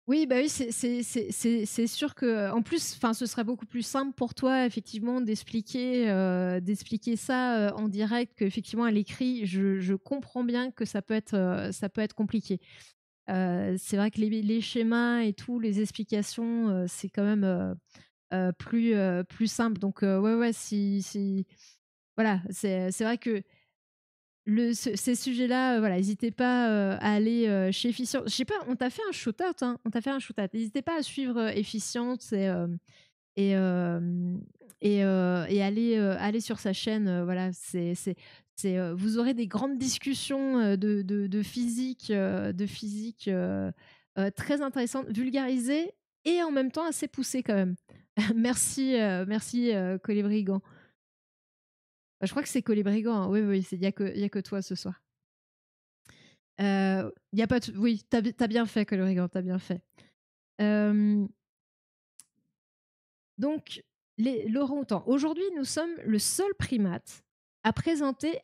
Oui, bah oui, c'est sûr que, en plus, enfin, ce serait beaucoup plus simple pour toi, effectivement, d'expliquer ça en direct qu'effectivement à l'écrit. Je comprends bien que ça peut être compliqué. C'est vrai que les schémas et tout, les explications, c'est quand même plus simple. Donc, ouais, ouais, si, voilà, c'est vrai que ces sujets-là, voilà, n'hésitez pas à aller chez Efficient. Je sais pas, on t'a fait un shoot-out, hein, on t'a fait un shoot-out. N'hésitez pas à suivre Efficient et, et aller sur sa chaîne. Voilà, vous aurez des grandes discussions de physique très intéressantes, vulgarisées et en même temps assez poussées quand même. Merci Colibri. Je crois que c'est Colibri, hein. Oui, oui, il y a que toi ce soir. Y a pas de... Oui, t'as bien fait, Colorigan, t'as bien fait. Euh, donc, l'orang-outan. Aujourd'hui, nous sommes le seul primate à présenter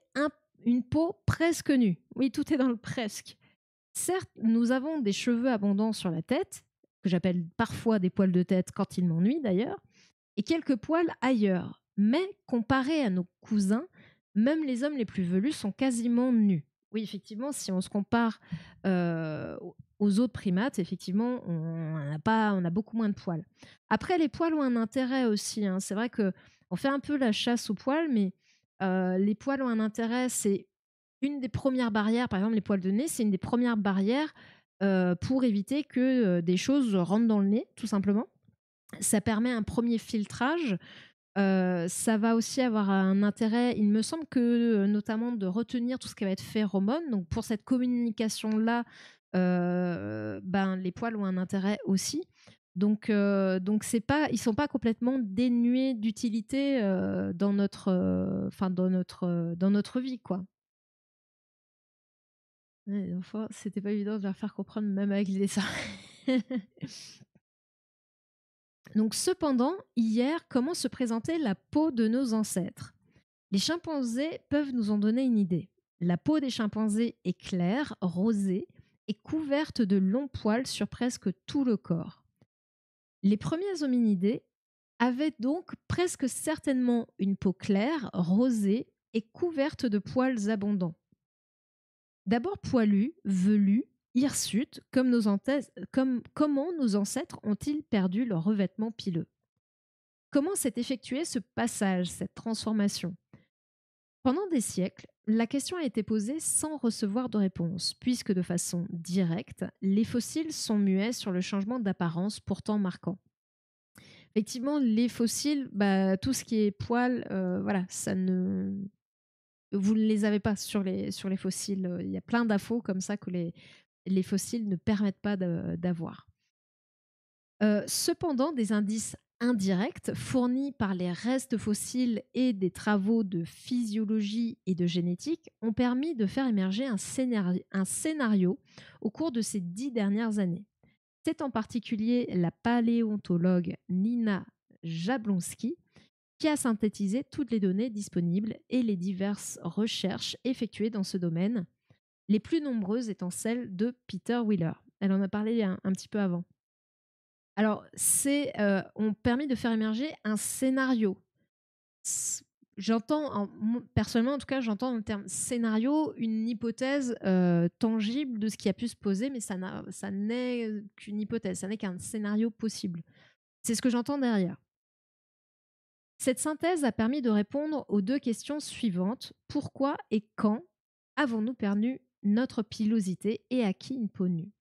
une peau presque nue. Oui, tout est dans le presque. Certes, nous avons des cheveux abondants sur la tête, que j'appelle parfois des poils de tête quand ils m'ennuient d'ailleurs, et quelques poils ailleurs. Mais comparé à nos cousins, même les hommes les plus velus sont quasiment nus. Oui, effectivement, si on se compare aux autres primates, effectivement, on a beaucoup moins de poils. Après, les poils ont un intérêt aussi, hein. C'est vrai que on fait un peu la chasse aux poils, mais les poils ont un intérêt. C'est une des premières barrières. Par exemple, les poils de nez, c'est une des premières barrières pour éviter que des choses rentrent dans le nez, tout simplement. Ça permet un premier filtrage. Ça va aussi avoir un intérêt, il me semble que notamment de retenir tout ce qui va être phéromone. Donc pour cette communication-là, ben, les poils ont un intérêt aussi. Donc c'est pas, ils sont pas complètement dénués d'utilité dans notre, dans notre vie, quoi. Ouais, des fois, c'était pas évident de leur faire comprendre même avec les dessins. Donc cependant, hier, comment se présentait la peau de nos ancêtres? Les chimpanzés peuvent nous en donner une idée. La peau des chimpanzés est claire, rosée et couverte de longs poils sur presque tout le corps. Les premiers hominidés avaient donc presque certainement une peau claire, rosée et couverte de poils abondants. D'abord poilus, velus, hirsutes, comment nos ancêtres ont-ils perdu leur revêtement pileux? Comment s'est effectué ce passage, cette transformation? Pendant des siècles, la question a été posée sans recevoir de réponse, puisque de façon directe, les fossiles sont muets sur le changement d'apparence pourtant marquant. Effectivement, les fossiles, bah, tout ce qui est poils, voilà, ça ne... Vous ne les avez pas sur les fossiles. Il y a plein d'infos comme ça que les fossiles ne permettent pas d'avoir. Cependant, des indices indirects fournis par les restes fossiles et des travaux de physiologie et de génétique ont permis de faire émerger un scénario au cours de ces 10 dernières années. C'est en particulier la paléontologue Nina Jablonski qui a synthétisé toutes les données disponibles et les diverses recherches effectuées dans ce domaine, les plus nombreuses étant celles de Peter Wheeler. Elle en a parlé un petit peu avant. Alors, ont permis de faire émerger un scénario. Personnellement, en tout cas, j'entends dans le terme scénario une hypothèse tangible de ce qui a pu se poser, mais ça n'est qu'une hypothèse, ça n'est qu'un scénario possible. C'est ce que j'entends derrière. Cette synthèse a permis de répondre aux deux questions suivantes. Pourquoi et quand avons-nous perdu notre pilosité et acquis une peau nue?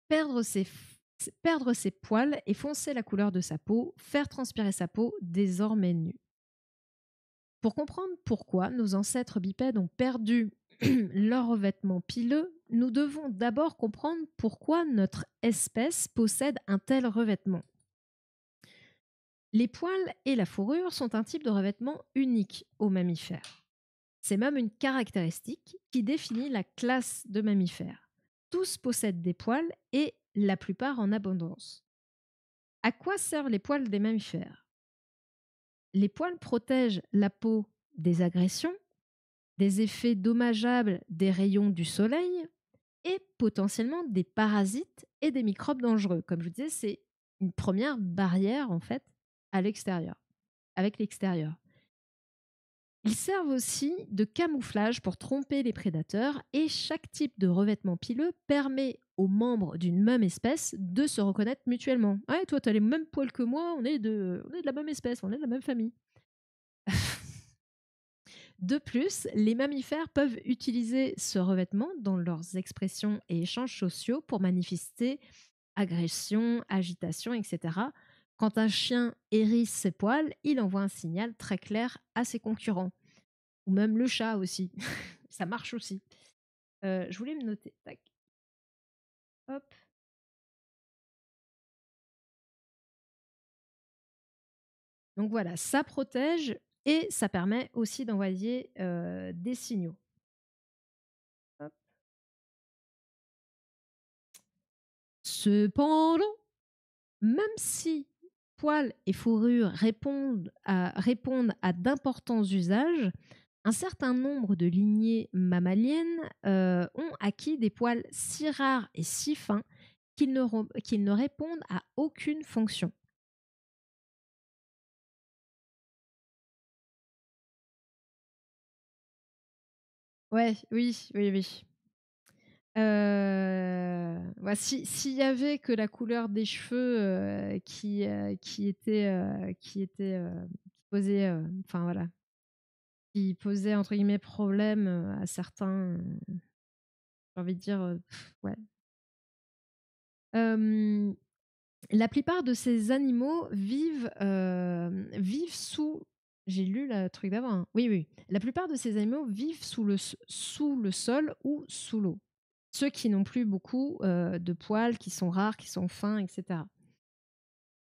Perdre ses poils et foncer la couleur de sa peau, faire transpirer sa peau désormais nue. Pour comprendre pourquoi nos ancêtres bipèdes ont perdu leur revêtement pileux, nous devons d'abord comprendre pourquoi notre espèce possède un tel revêtement. Les poils et la fourrure sont un type de revêtement unique aux mammifères. C'est même une caractéristique qui définit la classe de mammifères. Tous possèdent des poils et la plupart en abondance. À quoi servent les poils des mammifères? Les poils protègent la peau des agressions, des effets dommageables des rayons du soleil et potentiellement des parasites et des microbes dangereux. Comme je vous disais, c'est une première barrière en fait à l'extérieur, avec l'extérieur. Ils servent aussi de camouflage pour tromper les prédateurs et chaque type de revêtement pileux permet aux membres d'une même espèce de se reconnaître mutuellement. Ah, toi, tu as les mêmes poils que moi, on est de la même espèce, on est de la même famille. De plus, les mammifères peuvent utiliser ce revêtement dans leurs expressions et échanges sociaux pour manifester agression, agitation, etc. Quand un chien hérisse ses poils, il envoie un signal très clair à ses concurrents. Ou même le chat aussi. Ça marche aussi. Je voulais me noter. Tac. Hop. Donc voilà, ça protège et ça permet aussi d'envoyer des signaux. Hop. Cependant, même si poils et fourrure répondent à d'importants usages, un certain nombre de lignées mammaliennes ont acquis des poils si rares et si fins qu'ils ne répondent à aucune fonction. Ouais, oui, oui, oui. Ouais, s'il y avait que la couleur des cheveux qui posait, enfin voilà, qui posait entre guillemets problème à certains. J'ai envie de dire, ouais. Hem, la plupart de ces animaux vivent sous j'ai lu le truc d'avant, hein. Oui, oui. La plupart de ces animaux vivent sous le sol ou sous l'eau. Ceux qui n'ont plus beaucoup, de poils, qui sont rares, qui sont fins et cetera.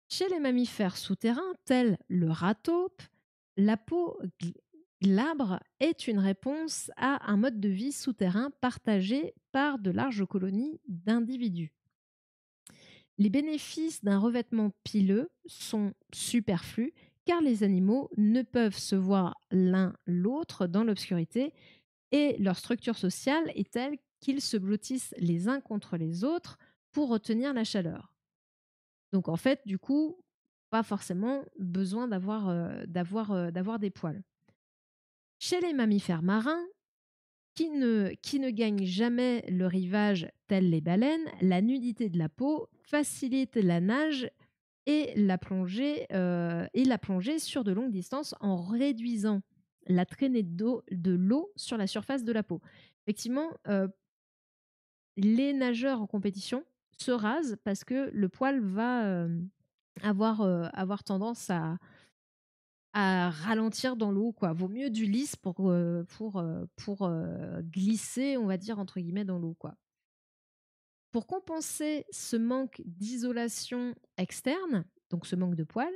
Chez les mammifères souterrains, tels le rat taupe, la peau glabre est une réponse à un mode de vie souterrain partagé par de larges colonies d'individus. Les bénéfices d'un revêtement pileux sont superflus car les animaux ne peuvent se voir l'un l'autre dans l'obscurité et leur structure sociale est telle qu'ils se blottissent les uns contre les autres pour retenir la chaleur. Donc en fait, du coup, pas forcément besoin d'avoir des poils. Chez les mammifères marins, qui ne gagnent jamais le rivage tels les baleines, la nudité de la peau facilite la nage et la plongée sur de longues distances en réduisant la traînée de l'eau sur la surface de la peau. Effectivement, les nageurs en compétition se rasent parce que le poil va avoir tendance à ralentir dans l'eau, quoi. Vaut mieux du lisse pour glisser, on va dire, entre guillemets, dans l'eau, quoi. Pour compenser ce manque d'isolation externe, donc ce manque de poils,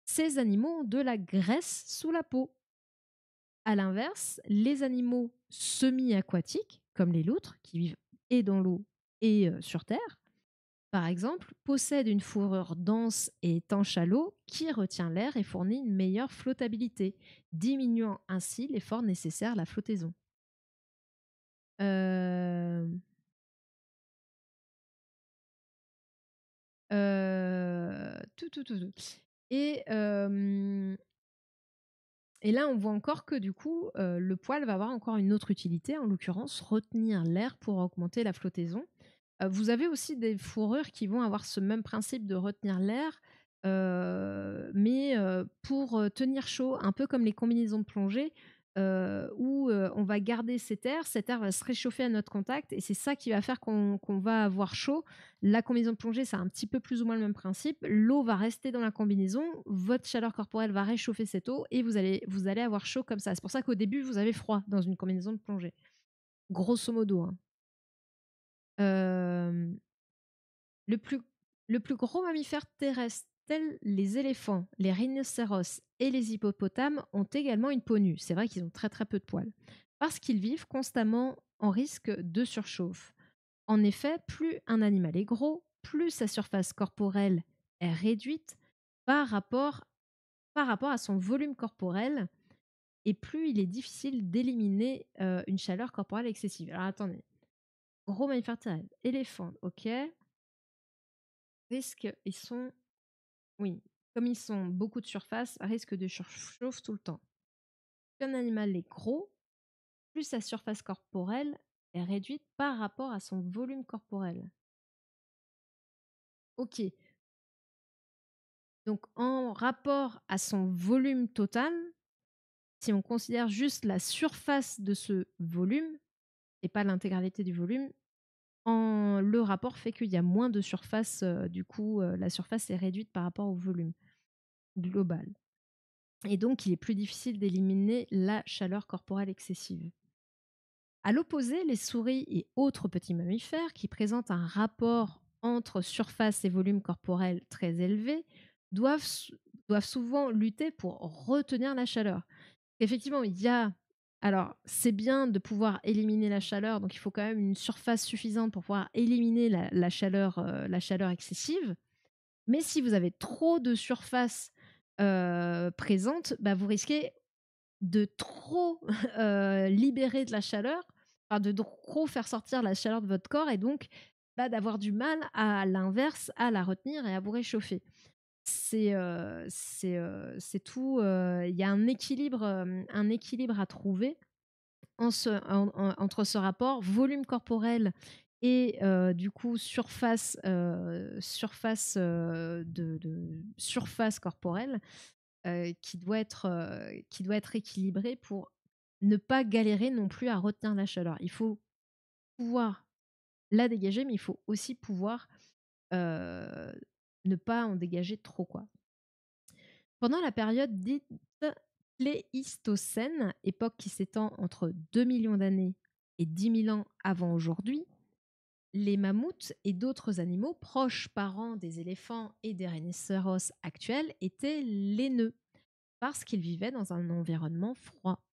ces animaux ont de la graisse sous la peau. À l'inverse, les animaux semi-aquatiques, comme les loutres, qui vivent et dans l'eau et sur Terre, par exemple, possèdent une fourrure dense et étanche à l'eau qui retient l'air et fournit une meilleure flottabilité, diminuant ainsi l'effort nécessaire à la flottaison. Euh, tout. Et, euh, et là, on voit encore que du coup, le poil va avoir encore une autre utilité, en l'occurrence retenir l'air pour augmenter la flottaison. Vous avez aussi des fourrures qui vont avoir ce même principe de retenir l'air, mais pour tenir chaud, un peu comme les combinaisons de plongée, où on va garder cet air va se réchauffer à notre contact, et c'est ça qui va faire qu'on va avoir chaud. La combinaison de plongée, c'est un petit peu plus ou moins le même principe. L'eau va rester dans la combinaison, votre chaleur corporelle va réchauffer cette eau, et vous allez avoir chaud comme ça. C'est pour ça qu'au début, vous avez froid dans une combinaison de plongée. Grosso modo, hein. Euh, le plus, le plus gros mammifère terrestre, tels les éléphants, les rhinocéros et les hippopotames, ont également une peau nue. C'est vrai qu'ils ont très très peu de poils. Parce qu'ils vivent constamment en risque de surchauffe. En effet, plus un animal est gros, plus sa surface corporelle est réduite par rapport, par rapport à son volume corporel, et plus il est difficile d'éliminer une chaleur corporelle excessive. Alors attendez, gros mammifère terrestre, éléphant, ok. Risque, ils sont Oui, comme ils sont beaucoup de surface, risque de surchauffe tout le temps. Plus un animal est gros, plus sa surface corporelle est réduite par rapport à son volume corporel. Ok, donc en rapport à son volume total, si on considère juste la surface de ce volume et pas l'intégralité du volume, le rapport fait qu'il y a moins de surface, du coup la surface est réduite par rapport au volume global. Et donc il est plus difficile d'éliminer la chaleur corporelle excessive. À l'opposé, les souris et autres petits mammifères qui présentent un rapport entre surface et volume corporel très élevé doivent, doivent souvent lutter pour retenir la chaleur. Effectivement, il y a... Alors, c'est bien de pouvoir éliminer la chaleur, donc il faut quand même une surface suffisante pour pouvoir éliminer la chaleur excessive. Mais si vous avez trop de surface présente, bah, vous risquez de trop libérer de la chaleur, enfin de trop faire sortir la chaleur de votre corps, et donc d'avoir du mal à l'inverse à la retenir et à vous réchauffer. C'est tout. Il y a un équilibre à trouver entre ce rapport volume corporel et du coup surface corporelle qui doit être équilibré pour ne pas galérer non plus à retenir la chaleur. Il faut pouvoir la dégager, mais il faut aussi pouvoir euh, ne pas en dégager trop, quoi. Pendant la période dite Pléistocène, époque qui s'étend entre 2 millions d'années et 10 000 ans avant aujourd'hui, les mammouths et d'autres animaux proches parents des éléphants et des rhinocéros actuels étaient laineux parce qu'ils vivaient dans un environnement froid.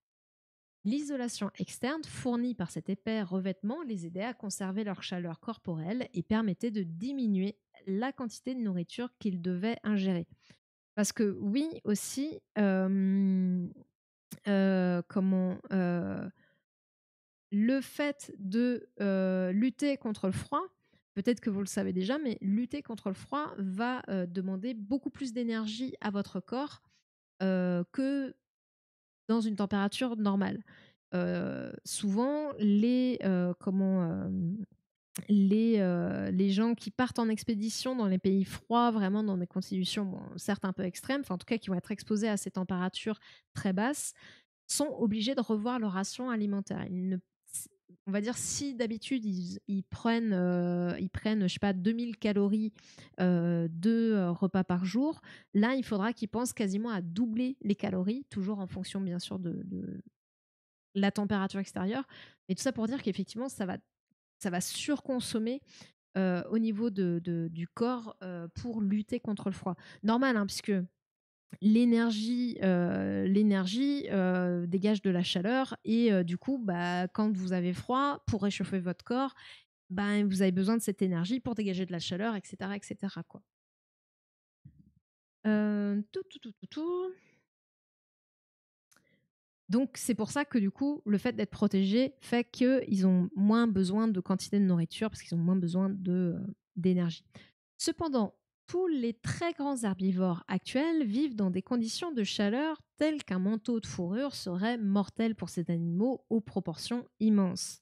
L'isolation externe fournie par cet épais revêtement les aidait à conserver leur chaleur corporelle et permettait de diminuer la quantité de nourriture qu'ils devaient ingérer. Parce que oui, aussi, comment le fait de lutter contre le froid, peut-être que vous le savez déjà, mais lutter contre le froid va demander beaucoup plus d'énergie à votre corps que dans une température normale. Souvent, les gens qui partent en expédition dans les pays froids, vraiment dans des conditions, bon, certes un peu extrêmes, enfin en tout cas qui vont être exposés à ces températures très basses, sont obligés de revoir leur ration alimentaire. On va dire si d'habitude ils prennent je sais pas 2000 calories de repas par jour, là il faudra qu'ils pensent quasiment à doubler les calories, toujours en fonction bien sûr de la température extérieure. Mais tout ça pour dire qu'effectivement ça va surconsommer au niveau du corps pour lutter contre le froid. Normal, hein, puisque l'énergie dégage de la chaleur et du coup, bah, quand vous avez froid, pour réchauffer votre corps, bah, vous avez besoin de cette énergie pour dégager de la chaleur, etc., etc., quoi. Tout. Donc c'est pour ça que du coup, le fait d'être protégé fait qu'ils ont moins besoin de quantité de nourriture parce qu'ils ont moins besoin d'énergie. Cependant, tous les très grands herbivores actuels vivent dans des conditions de chaleur telles qu'un manteau de fourrure serait mortel pour ces animaux aux proportions immenses.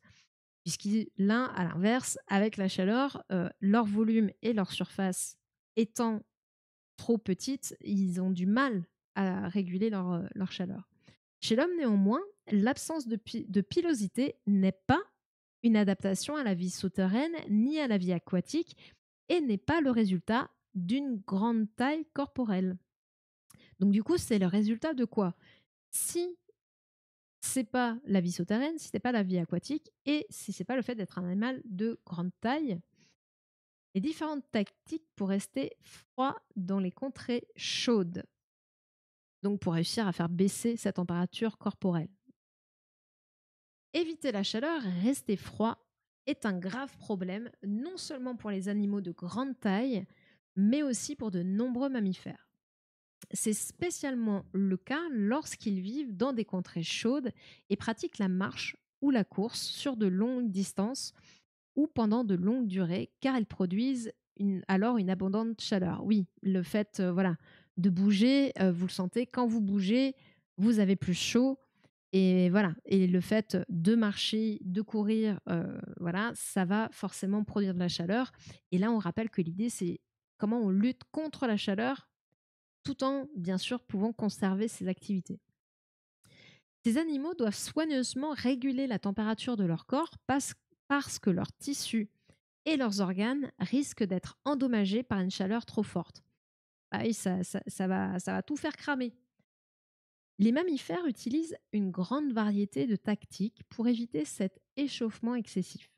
L'un, à l'inverse, avec la chaleur, leur volume et leur surface étant trop petites, ils ont du mal à réguler leur chaleur. Chez l'homme, néanmoins, l'absence de pilosité n'est pas une adaptation à la vie souterraine ni à la vie aquatique et n'est pas le résultat d'une grande taille corporelle. Donc du coup, c'est le résultat de quoi? Si c'est pas la vie souterraine, si c'est pas la vie aquatique et si c'est pas le fait d'être un animal de grande taille, les différentes tactiques pour rester froid dans les contrées chaudes. Donc pour réussir à faire baisser sa température corporelle. Éviter la chaleur, rester froid est un grave problème, non seulement pour les animaux de grande taille, mais aussi pour de nombreux mammifères. C'est spécialement le cas lorsqu'ils vivent dans des contrées chaudes et pratiquent la marche ou la course sur de longues distances ou pendant de longues durées, car ils produisent alors une abondante chaleur. Oui, le fait voilà, de bouger, vous le sentez, quand vous bougez, vous avez plus chaud. Et voilà, et le fait de marcher, de courir, voilà, ça va forcément produire de la chaleur. Et là, on rappelle que l'idée, c'est comment on lutte contre la chaleur tout en, bien sûr, pouvant conserver ses activités. Ces animaux doivent soigneusement réguler la température de leur corps parce que leurs tissus et leurs organes risquent d'être endommagés par une chaleur trop forte. Ah oui, ça va tout faire cramer. Les mammifères utilisent une grande variété de tactiques pour éviter cet échauffement excessif.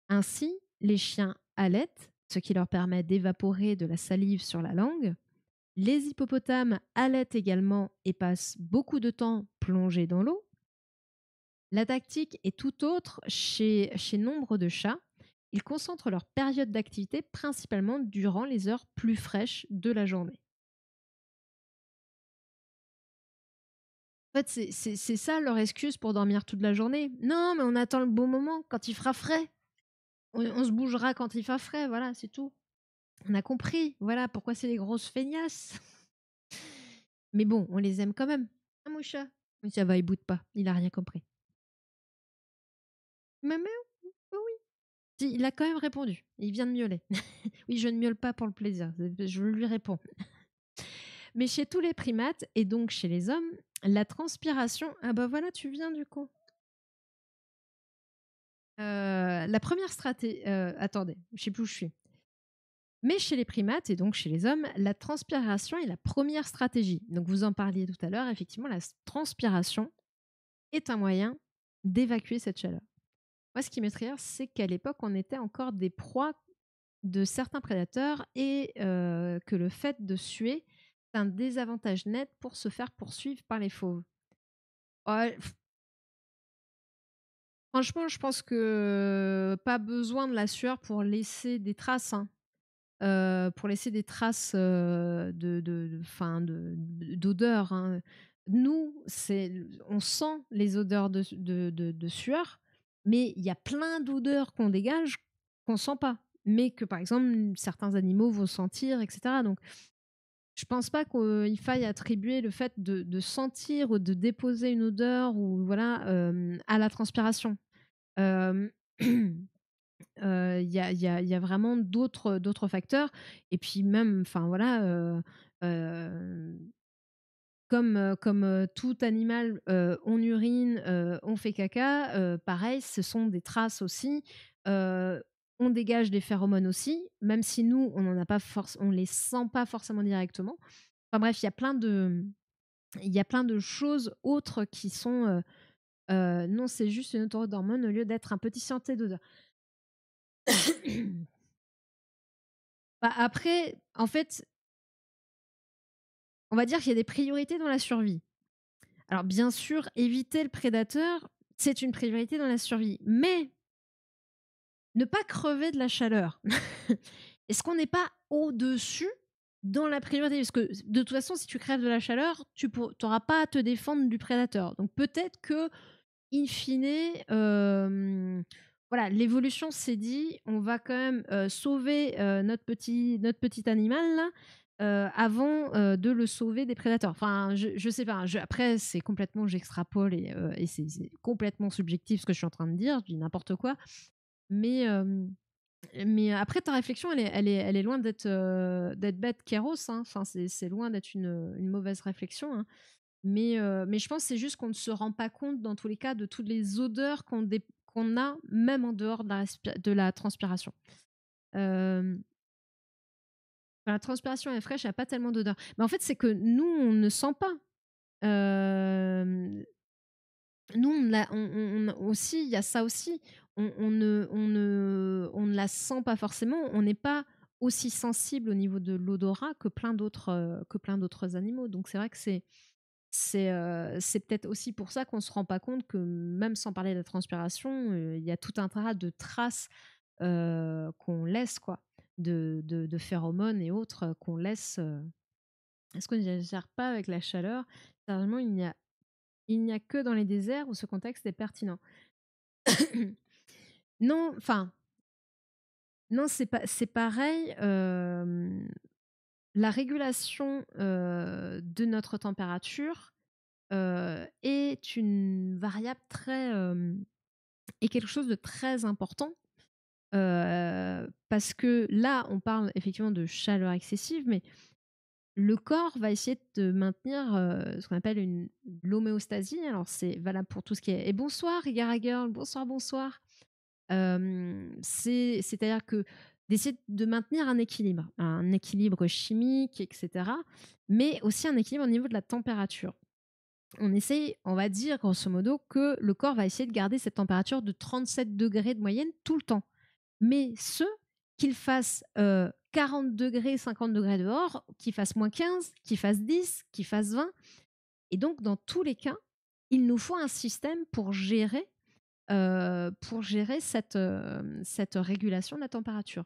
Ainsi, les chiens halètent, ce qui leur permet d'évaporer de la salive sur la langue. Les hippopotames halètent également et passent beaucoup de temps plongés dans l'eau. La tactique est tout autre chez nombre de chats. Ils concentrent leur période d'activité principalement durant les heures plus fraîches de la journée. En fait, c'est ça leur excuse pour dormir toute la journée. Non, mais on attend le bon moment, quand il fera frais. On se bougera quand il fera frais, voilà, c'est tout. On a compris, voilà, pourquoi c'est les grosses feignasses. Mais bon, on les aime quand même. Ah, mon chat. Mais ça va, il boude pas, il a rien compris. Mais oh oui. Si, il a quand même répondu. Il vient de miauler. Oui, je ne miaule pas pour le plaisir, je lui réponds. Mais chez tous les primates, et donc chez les hommes, la transpiration... Ah bah voilà, tu viens du coup. la première stratégie... attendez, je sais plus où je suis. Mais chez les primates et donc chez les hommes, la transpiration est la première stratégie. Donc vous en parliez tout à l'heure, effectivement, la transpiration est un moyen d'évacuer cette chaleur. Moi, ce qui m'est rire, c'est qu'à l'époque, on était encore des proies de certains prédateurs et que le fait de suer, c'est un désavantage net pour se faire poursuivre par les fauves. Ouais, franchement, je pense que pas besoin de la sueur pour laisser des traces, hein. Pour laisser des traces d'odeur, hein. Nous, on sent les odeurs de sueur, mais il y a plein d'odeurs qu'on dégage qu'on sent pas, mais que par exemple certains animaux vont sentir, etc. Donc, je pense pas qu'il faille attribuer le fait de sentir ou de déposer une odeur ou voilà à la transpiration. Euh, il y a vraiment d'autres facteurs et puis même enfin voilà, heu, comme tout animal, on urine, on fait caca, pareil, ce sont des traces aussi, heu, on dégage des phéromones aussi, même si nous, on les sent pas forcément directement. Enfin bref, il y a plein de choses autres qui sont, non, c'est juste une autoroute d'hormones au lieu d'être un petit sentier d'odeur. Bah, après, en fait, on va dire qu'il y a des priorités dans la survie. Alors bien sûr, éviter le prédateur, c'est une priorité dans la survie, mais ne pas crever de la chaleur. Est-ce qu'on n'est pas au-dessus dans la priorité? Parce que de toute façon, si tu crèves de la chaleur, tu n'auras pas à te défendre du prédateur. Donc peut-être que, in fine, voilà, l'évolution s'est dit, on va quand même sauver notre petit animal là, avant de le sauver des prédateurs. Enfin, je sais pas. Après, c'est complètement, j'extrapole et c'est complètement subjectif ce que je suis en train de dire. Je dis n'importe quoi. Mais, après, ta réflexion, elle est loin d'être bête kéros, hein. Enfin, c'est loin d'être une mauvaise réflexion, hein. Mais je pense que c'est juste qu'on ne se rend pas compte, dans tous les cas, de toutes les odeurs qu'on a, même en dehors de la transpiration. Euh, la transpiration est fraîche, il n'y a pas tellement d'odeur. Mais en fait, c'est que nous, on ne sent pas. Euh, Nous, aussi, il y a ça aussi. On ne la sent pas forcément. On n'est pas aussi sensible au niveau de l'odorat que plein d'autres animaux. Donc c'est vrai que c'est peut-être aussi pour ça qu'on ne se rend pas compte que même sans parler de la transpiration, il y a tout un tas de traces qu'on laisse, quoi, de phéromones et autres qu'on laisse. Est-ce qu'on n'exagère pas avec la chaleur? Sérieusement, il n'y a que dans les déserts où ce contexte est pertinent. Non, enfin, non, c'est pareil. La régulation de notre température est une variable est quelque chose de très important. Parce que là, on parle effectivement de chaleur excessive, mais le corps va essayer de maintenir ce qu'on appelle l'homéostasie. Alors, c'est valable pour tout ce qui est. Et bonsoir, Igara Girl, bonsoir, bonsoir. C'est-à-dire que d'essayer de maintenir un équilibre chimique, etc., mais aussi un équilibre au niveau de la température. On essaye, on va dire grosso modo, que le corps va essayer de garder cette température de 37 degrés de moyenne tout le temps. Mais qu'il fasse 40 degrés, 50 degrés dehors, qu'il fasse moins 15, qu'il fasse 10, qu'il fasse 20. Et donc, dans tous les cas, il nous faut un système pour gérer cette régulation de la température.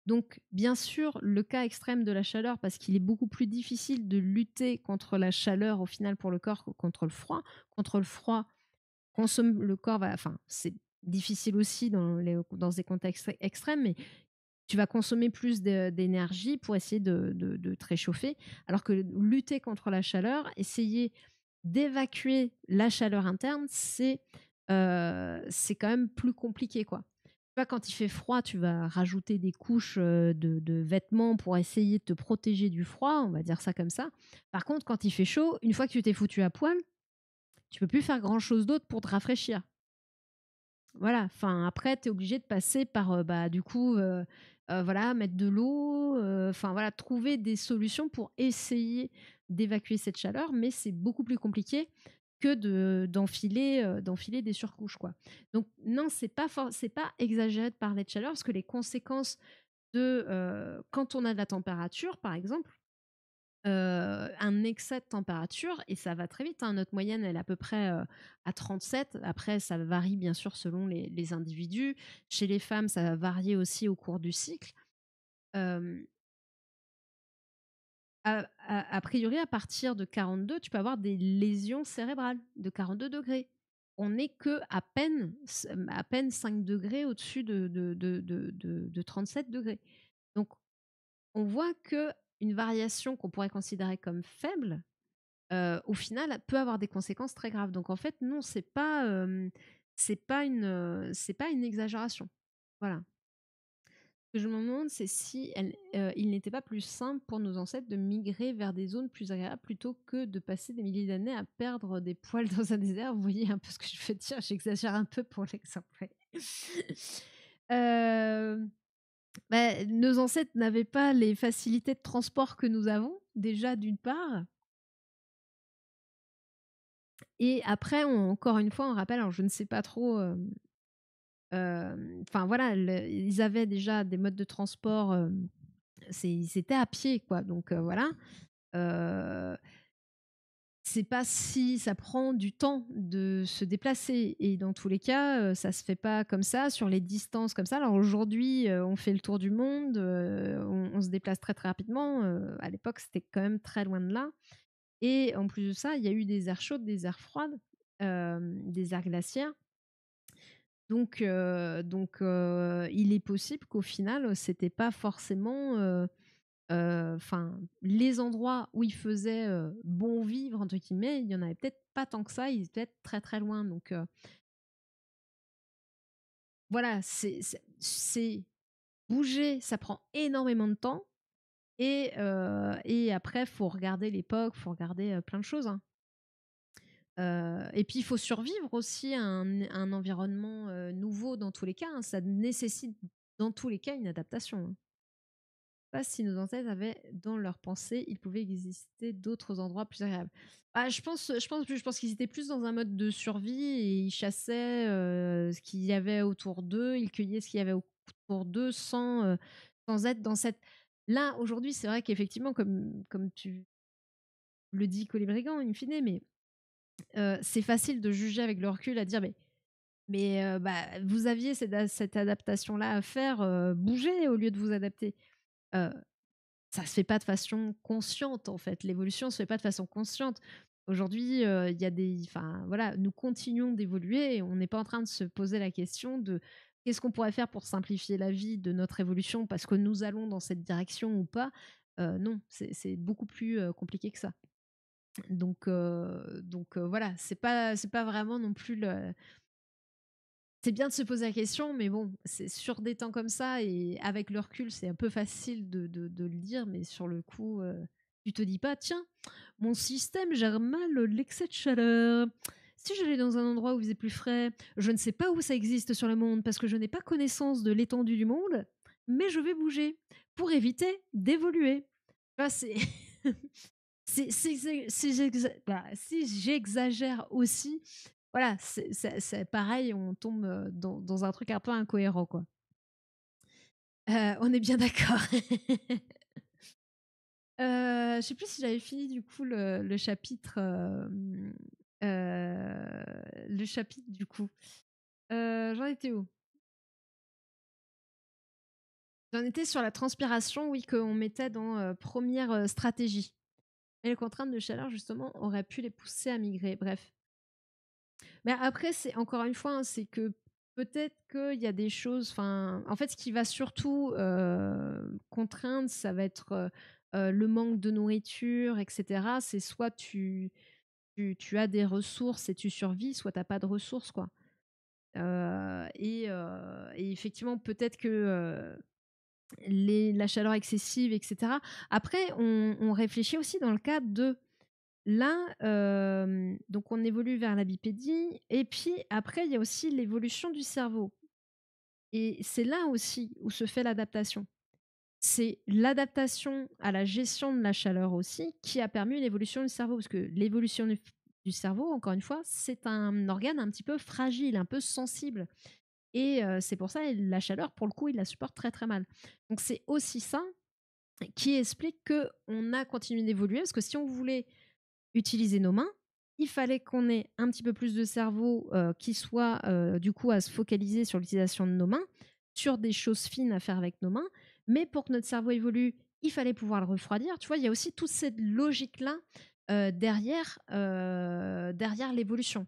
Donc, bien sûr, le cas extrême de la chaleur, parce qu'il est beaucoup plus difficile de lutter contre la chaleur au final pour le corps que contre le froid. Contre le froid, le corps va... Enfin, c'est difficile aussi dans des contextes extrêmes, mais tu vas consommer plus d'énergie pour essayer de te réchauffer. Alors que lutter contre la chaleur, essayer d'évacuer la chaleur interne, c'est quand même plus compliqué, quoi. Tu vois, quand il fait froid, tu vas rajouter des couches de vêtements pour essayer de te protéger du froid, on va dire ça comme ça. Par contre, quand il fait chaud, une fois que tu t'es foutu à poil, tu peux plus faire grand-chose d'autre pour te rafraîchir. voilà, enfin après tu es obligé de passer par, bah, du coup, voilà, mettre de l'eau, enfin voilà, trouver des solutions pour essayer d'évacuer cette chaleur, mais c'est beaucoup plus compliqué que d'enfiler des surcouches, quoi. Donc non, c'est pas exagéré de parler de chaleur parce que les conséquences quand on a de la température, par exemple, un excès de température et ça va très vite, hein. Notre moyenne, elle est à peu près, à 37. Après, ça varie bien sûr selon les individus. Chez les femmes, ça va varier aussi au cours du cycle. Hem, a priori, à partir de 42, tu peux avoir des lésions cérébrales de 42°. On n'est à peine 5 degrés au-dessus de 37 degrés. Donc on voit qu'une variation qu'on pourrait considérer comme faible, au final, peut avoir des conséquences très graves. Donc en fait, non, c'est pas une exagération. Voilà. Ce que je me demande, c'est si il n'était pas plus simple pour nos ancêtres de migrer vers des zones plus agréables plutôt que de passer des milliers d'années à perdre des poils dans un désert. Vous voyez un peu ce que je veux dire? J'exagère un peu pour l'exemple, ouais. Hem, nos ancêtres n'avaient pas les facilités de transport que nous avons, déjà d'une part. Et après, encore une fois, on rappelle, alors je ne sais pas trop, enfin voilà, ils avaient déjà des modes de transport, ils étaient à pied, quoi. Donc voilà. Euh, c'est pas si ça prend du temps de se déplacer et dans tous les cas, ça se fait pas comme ça sur les distances comme ça. Alors aujourd'hui, on fait le tour du monde, on se déplace très très rapidement. À l'époque, c'était quand même très loin de là. Et en plus de ça, il y a eu des aires chaudes, des aires froides, des aires glaciaires. Il est possible qu'au final, c'était pas forcément, enfin, les endroits où il faisait, «bon vivre» entre guillemets, il y en avait peut-être pas tant que ça, ils étaient peut-être très, très loin. Donc voilà, c'est bouger, ça prend énormément de temps et après faut regarder l'époque, faut regarder, plein de choses, hein. Et puis il faut survivre aussi à un environnement, nouveau dans tous les cas, hein. Ça nécessite dans tous les cas une adaptation, hein. Pas si nos ancêtres avaient dans leur pensée, il pouvait exister d'autres endroits plus agréables. Ah, je pense qu'ils étaient plus dans un mode de survie et ils chassaient, ce qu'il y avait autour d'eux, ils cueillaient ce qu'il y avait autour d'eux sans être dans cette là, aujourd'hui, c'est vrai qu'effectivement, comme tu le dis, Colibri-Brigand, in fine, mais c'est facile de juger avec le recul, à dire: «Mais bah, vous aviez cette adaptation-là à faire, bougez au lieu de vous adapter». Heu, Ça se fait pas de façon consciente, en fait. L'évolution se fait pas de façon consciente. Aujourd'hui, il y a des enfin, voilà, nous continuons d'évoluer et on n'est pas en train de se poser la question de: «Qu'est-ce qu'on pourrait faire pour simplifier la vie de notre évolution parce que nous allons dans cette direction ou pas?» Non, c'est beaucoup plus, compliqué que ça. Voilà, c'est pas vraiment non plus le c'est bien de se poser la question, mais bon, c'est sur des temps comme ça et avec le recul, c'est un peu facile de le dire, mais sur le coup, tu te dis pas: «Tiens, mon système gère mal l'excès de chaleur. Si j'allais dans un endroit où il faisait plus frais, je ne sais pas où ça existe sur le monde parce que je n'ai pas connaissance de l'étendue du monde, mais je vais bouger pour éviter d'évoluer». Tu vois, c'est si j'exagère aussi, voilà, c'est pareil, on tombe, dans un truc un peu incohérent, quoi. On est bien d'accord. Je sais plus si j'avais fini du coup le chapitre, le chapitre du coup. J'en étais où? J'en étais sur la transpiration, oui, qu'on mettait dans, 1re, stratégie et les contraintes de chaleur justement auraient pu les pousser à migrer, bref. Mais après, c'est encore une fois, hein, c'est que peut-être qu'il y a des choses. Enfin, en fait, ce qui va surtout contraindre, ça va être le manque de nourriture, etc. C'est soit tu as des ressources et tu survis, soit tu n'as pas de ressources, quoi. Et effectivement, peut-être que la chaleur excessive, etc. Après, on réfléchit aussi dans le cadre de là, donc on évolue vers la bipédie et puis après il y a aussi l'évolution du cerveau et c'est là aussi où se fait l'adaptation. C'est l'adaptation à la gestion de la chaleur aussi qui a permis l'évolution du cerveau. Parce que l'évolution du cerveau, encore une fois, c'est un organe un petit peu fragile, un peu sensible. Et c'est pour ça, la chaleur, pour le coup, il la supporte très très mal. Donc c'est aussi ça qui explique qu'on a continué d'évoluer. Parce que si on voulait utiliser nos mains, il fallait qu'on ait un petit peu plus de cerveau qui soit du coup à se focaliser sur l'utilisation de nos mains, sur des choses fines à faire avec nos mains. Mais pour que notre cerveau évolue, il fallait pouvoir le refroidir. Tu vois, il y a aussi toute cette logique-là derrière l'évolution.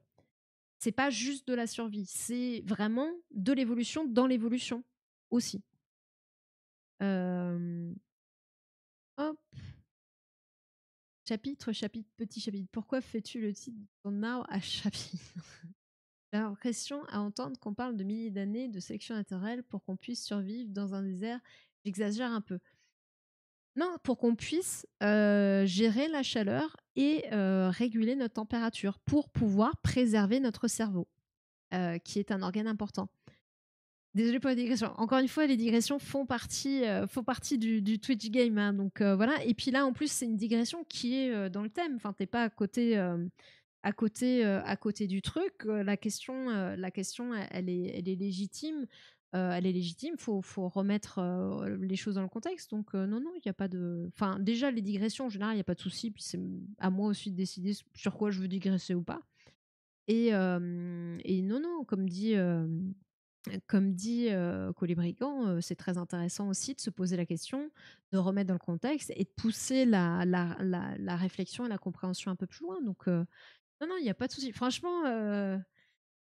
C'est pas juste de la survie, c'est vraiment de l'évolution dans l'évolution aussi. Euh, Hop, chapitre, petit chapitre. Pourquoi fais-tu le titre de ton arbre à chapitre? J'ai l'impression à entendre qu'on parle de milliers d'années de sélection naturelle pour qu'on puisse survivre dans un désert. J'exagère un peu. Non, pour qu'on puisse gérer la chaleur et réguler notre température pour pouvoir préserver notre cerveau, qui est un organe important. Désolée pour les digressions. Encore une fois, les digressions font partie du Twitch game. Hein, donc voilà. Et puis là, en plus, c'est une digression qui est dans le thème. Enfin, t'es pas à côté du truc. La question, elle est légitime. Elle est légitime. Faut remettre les choses dans le contexte. Donc non, non, il n'y a pas de. Enfin, déjà les digressions en général, il n'y a pas de souci. Puis c'est à moi aussi de décider sur quoi je veux digresser ou pas. Et non, non, comme dit Colibri-Gant, c'est très intéressant aussi de se poser la question, de remettre dans le contexte et de pousser la réflexion et la compréhension un peu plus loin. Donc, non, non, il n'y a pas de souci. Franchement, enfin,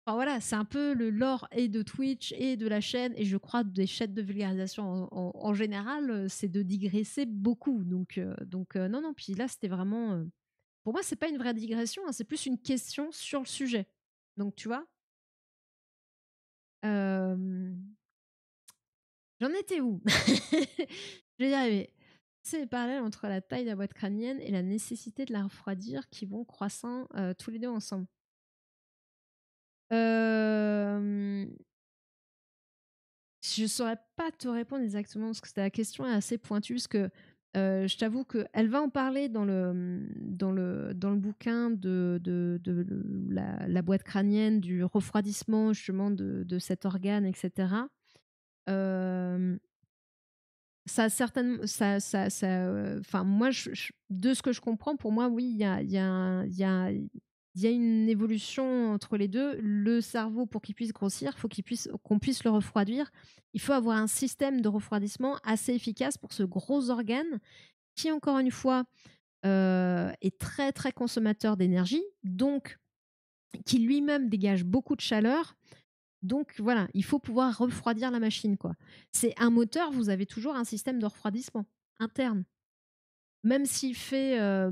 voilà, c'est un peu le lore et de Twitch et de la chaîne, et je crois des chaînes de vulgarisation en général, c'est de digresser beaucoup. Donc non, non, puis là, c'était vraiment. Pour moi, c'est pas une vraie digression, hein, c'est plus une question sur le sujet. Donc, tu vois. Euh, J'en étais où? Je vais y arriver. C'est les parallèles entre la taille de la boîte crânienne et la nécessité de la refroidir qui vont croissant tous les deux ensemble. Euh, je saurais pas te répondre exactement parce que la question est assez pointue parce que je t'avoue qu'elle va en parler dans le bouquin de la boîte crânienne, du refroidissement justement de cet organe, etc. Euh, Ça certainement, enfin moi, de ce que je comprends, pour moi, oui, il y a une évolution entre les deux. Le cerveau, pour qu'il puisse grossir, faut qu'on puisse le refroidir. Il faut avoir un système de refroidissement assez efficace pour ce gros organe qui, encore une fois, est très très consommateur d'énergie, donc qui lui-même dégage beaucoup de chaleur. Donc voilà, il faut pouvoir refroidir la machine, quoi. C'est un moteur, vous avez toujours un système de refroidissement interne. Même s'il fait, je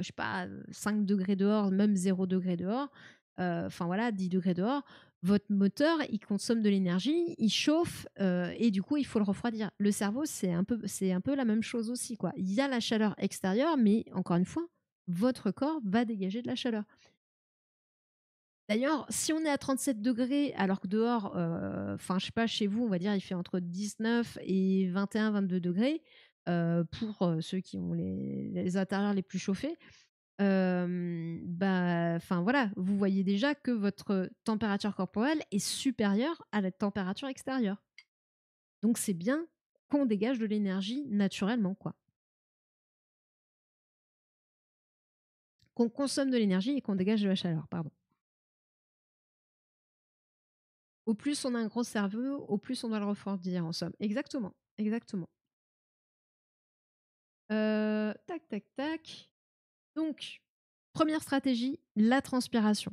sais pas, 5 degrés dehors, même 0 degré dehors, enfin voilà, 10 degrés dehors, votre moteur, il consomme de l'énergie, il chauffe, et du coup, il faut le refroidir. Le cerveau, c'est un peu la même chose aussi, quoi. Il y a la chaleur extérieure, mais encore une fois, votre corps va dégager de la chaleur. D'ailleurs, si on est à 37 degrés, alors que dehors, enfin, je sais pas, chez vous, on va dire, il fait entre 19 et 21, 22 degrés, pour ceux qui ont les intérieurs les plus chauffés, bah, enfin voilà, vous voyez déjà que votre température corporelle est supérieure à la température extérieure. Donc c'est bien qu'on dégage de l'énergie naturellement, quoi. Qu'on consomme de l'énergie et qu'on dégage de la chaleur, pardon. Au plus on a un gros cerveau, au plus on doit le refroidir, en somme. Exactement, exactement. Tac, tac, tac. Donc, première stratégie, la transpiration.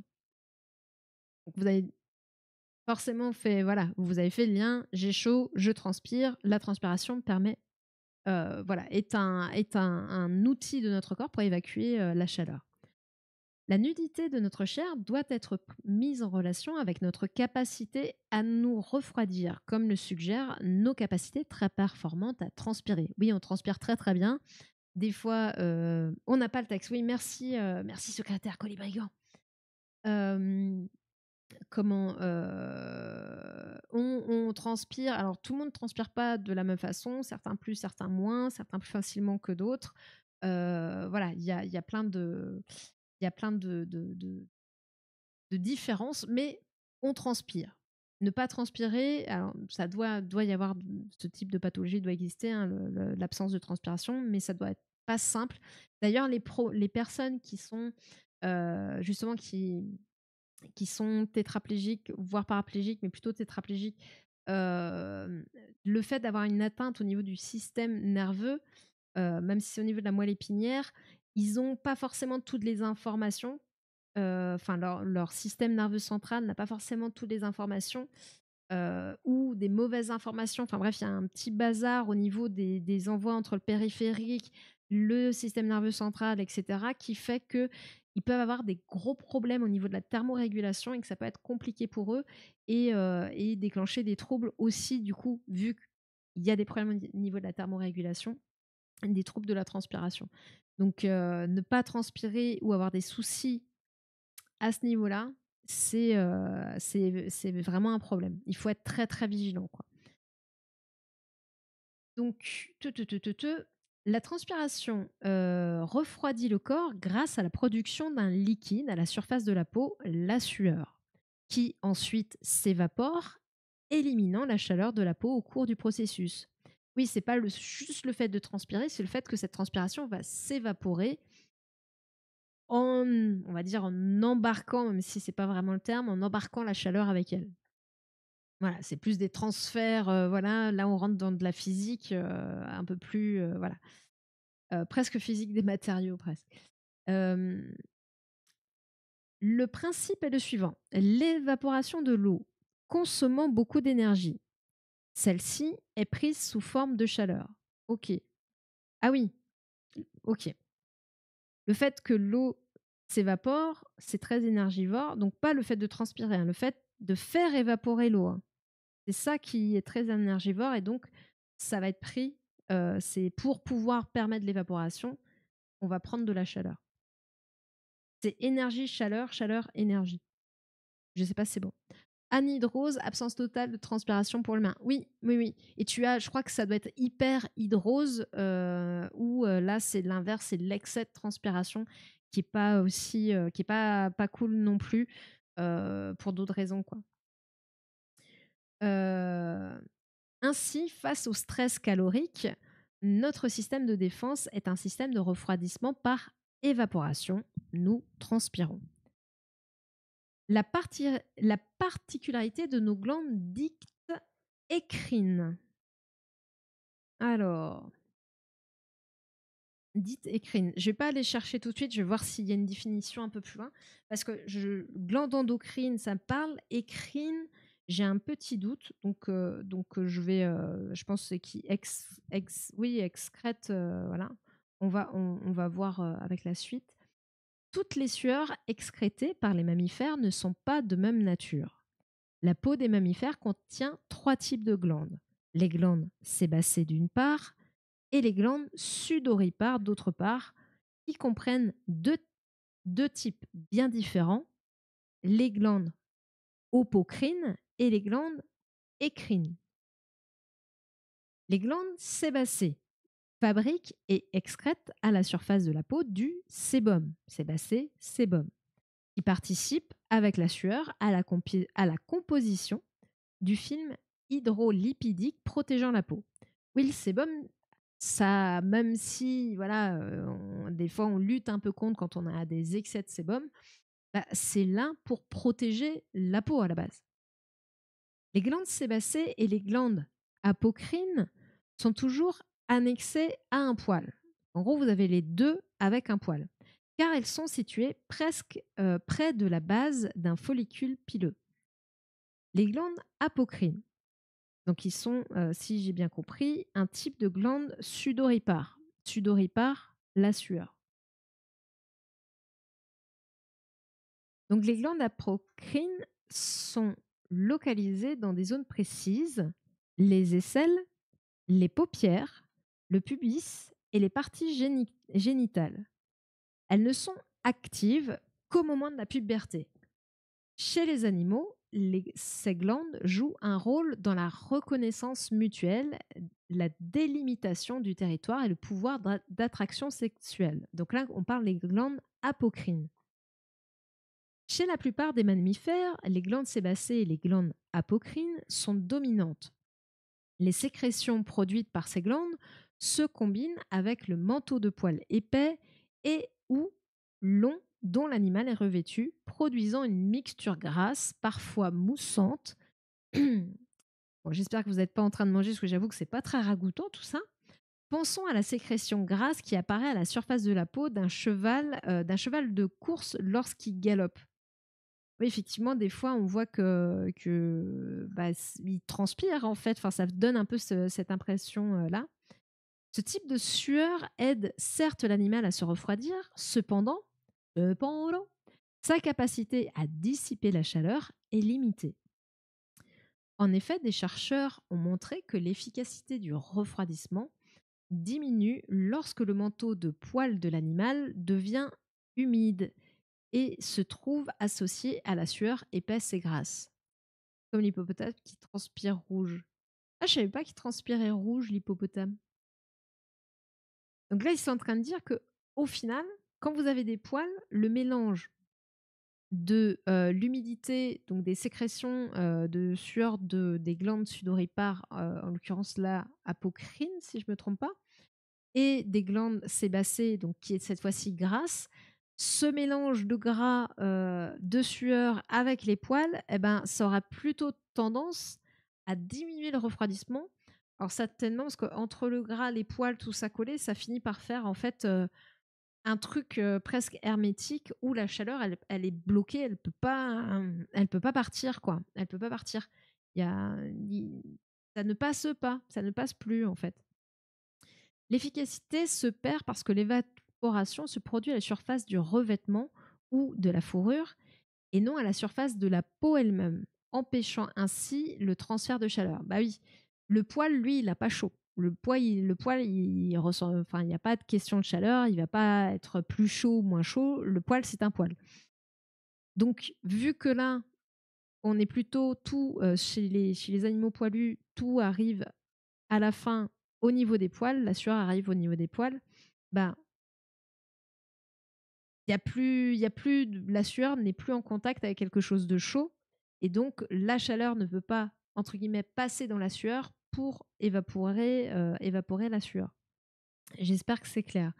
Donc, vous avez forcément fait, voilà, vous avez fait le lien, j'ai chaud, je transpire. La transpiration permet, voilà, est un outil de notre corps pour évacuer la chaleur. La nudité de notre chair doit être mise en relation avec notre capacité à nous refroidir, comme le suggèrent nos capacités très performantes à transpirer. Oui, on transpire très très bien. Des fois, on n'a pas le texte. Oui, merci, merci secrétaire Colibrigan. Comment on transpire. Alors, tout le monde ne transpire pas de la même façon. Certains plus, certains moins. Certains plus facilement que d'autres. Voilà, il y a plein de, il y a plein de différences, mais on transpire. Ne pas transpirer, alors ça doit y avoir ce type de pathologie doit exister, hein, l'absence de transpiration, mais ça doit être pas simple. D'ailleurs, les personnes qui sont justement qui sont tétraplégiques, voire paraplégiques, mais plutôt tétraplégiques, le fait d'avoir une atteinte au niveau du système nerveux, même si c'est au niveau de la moelle épinière, ils n'ont pas forcément toutes les informations. Enfin, leur système nerveux central n'a pas forcément toutes les informations, ou des mauvaises informations. Enfin bref, il y a un petit bazar au niveau des envois entre le périphérique, le système nerveux central, etc., qui fait que ils peuvent avoir des gros problèmes au niveau de la thermorégulation et que ça peut être compliqué pour eux et déclencher des troubles aussi, du coup, vu qu'il y a des problèmes au niveau de la thermorégulation, des troubles de la transpiration. Donc, ne pas transpirer ou avoir des soucis à ce niveau-là, c'est vraiment un problème. Il faut être très, très vigilant, quoi. Donc, la transpiration refroidit le corps grâce à la production d'un liquide à la surface de la peau, la sueur, qui ensuite s'évapore, éliminant la chaleur de la peau au cours du processus. Oui, c'est pas juste le fait de transpirer, c'est le fait que cette transpiration va s'évaporer on va dire en embarquant, même si c'est pas vraiment le terme, en embarquant la chaleur avec elle. Voilà, c'est plus des transferts, voilà, là on rentre dans de la physique, un peu plus, voilà, presque physique des matériaux presque. Hem, le principe est le suivant: l'évaporation de l'eau consommant beaucoup d'énergie, celle-ci est prise sous forme de chaleur. OK. Ah oui, OK. Le fait que l'eau s'évapore, c'est très énergivore, donc pas le fait de transpirer, hein, le fait de faire évaporer l'eau, hein. C'est ça qui est très énergivore et donc ça va être pris, c'est pour pouvoir permettre l'évaporation, on va prendre de la chaleur. C'est énergie, chaleur, chaleur, énergie. Je sais pas si c'est bon. Anhydrose, absence totale de transpiration pour l'humain. Oui, oui, oui. Et tu as, je crois que ça doit être hyperhydrose, où là c'est l'inverse, c'est l'excès de transpiration qui est pas aussi, qui est pas cool non plus, pour d'autres raisons quoi. Euh, Ainsi, face au stress calorique, notre système de défense est un système de refroidissement par évaporation. Nous transpirons. La particularité de nos glandes dites écrines. Alors, dites écrines. Je ne vais pas aller chercher tout de suite, je vais voir s'il y a une définition un peu plus loin. Parce que glande endocrine, ça me parle. Écrine, j'ai un petit doute. Donc je pense que c'est qui oui, excrète. Voilà. On va voir avec la suite. Toutes les sueurs excrétées par les mammifères ne sont pas de même nature. La peau des mammifères contient 3 types de glandes. Les glandes sébacées d'une part et les glandes sudoripares d'autre part, qui comprennent deux types bien différents, les glandes apocrines et les glandes écrines. Les glandes sébacées fabriquent et excrètent à la surface de la peau du sébum, sébacé, sébum, qui participe avec la sueur à la composition du film hydrolipidique protégeant la peau. Oui, le sébum, ça, même si voilà, des fois on lutte un peu contre quand on a des excès de sébum, bah, c'est là pour protéger la peau à la base. Les glandes sébacées et les glandes apocrines sont toujours annexées à un poil. En gros, vous avez les deux avec un poil, car elles sont situées presque près de la base d'un follicule pileux. Les glandes apocrines, donc ils sont, si j'ai bien compris, un type de glande sudoripare. Sudoripare, la sueur. Donc les glandes apocrines sont localisées dans des zones précises, les aisselles, les paupières, le pubis et les parties génitales. Elles ne sont actives qu'au moment de la puberté. Chez les animaux, ces glandes jouent un rôle dans la reconnaissance mutuelle, la délimitation du territoire et le pouvoir d'attraction sexuelle. Donc là, on parle des glandes apocrines. Chez la plupart des mammifères, les glandes sébacées et les glandes apocrines sont dominantes. Les sécrétions produites par ces glandes se combinent avec le manteau de poils épais et ou long dont l'animal est revêtu, produisant une mixture grasse, parfois moussante. Bon, j'espère que vous n'êtes pas en train de manger, parce que j'avoue que c'est pas très ragoûtant tout ça. Pensons à la sécrétion grasse qui apparaît à la surface de la peau d'un cheval de course lorsqu'il galope. Oui, effectivement, des fois, on voit il transpire en fait. Enfin, ça donne un peu cette impression-là. Ce type de sueur aide certes l'animal à se refroidir, cependant, sa capacité à dissiper la chaleur est limitée. En effet, des chercheurs ont montré que l'efficacité du refroidissement diminue lorsque le manteau de poils de l'animal devient humide et se trouve associé à la sueur épaisse et grasse. Comme l'hippopotame qui transpire rouge. Ah, je savais pas qu'il transpirait rouge, l'hippopotame. Donc là, ils sont en train de dire que, au final, quand vous avez des poils, le mélange de l'humidité, donc des sécrétions de sueur des glandes sudoripares, en l'occurrence là, apocrine, si je ne me trompe pas, et des glandes sébacées, donc qui est cette fois-ci grasse, ce mélange de gras, de sueur avec les poils, eh ben, ça aura plutôt tendance à diminuer le refroidissement. Alors certainement, parce qu'entre le gras, les poils, tout ça collé, ça finit par faire en fait un truc presque hermétique où la chaleur, elle est bloquée, elle peut pas partir quoi. Elle peut pas partir. Ça ne passe pas, ça ne passe plus en fait. L'efficacité se perd parce que l'évaporation se produit à la surface du revêtement ou de la fourrure et non à la surface de la peau elle-même, empêchant ainsi le transfert de chaleur. Bah oui, le poil, lui, il n'a pas chaud. Le poil, il ressent, enfin, il n'y a pas de question de chaleur, il va pas être plus chaud ou moins chaud. Le poil, c'est un poil. Donc, vu que là, on est plutôt tout chez les animaux poilus, tout arrive à la fin au niveau des poils, la sueur arrive au niveau des poils, bah, la sueur n'est plus en contact avec quelque chose de chaud, et donc la chaleur ne peut pas, entre guillemets, passer dans la sueur pour évaporer la sueur. J'espère que c'est clair.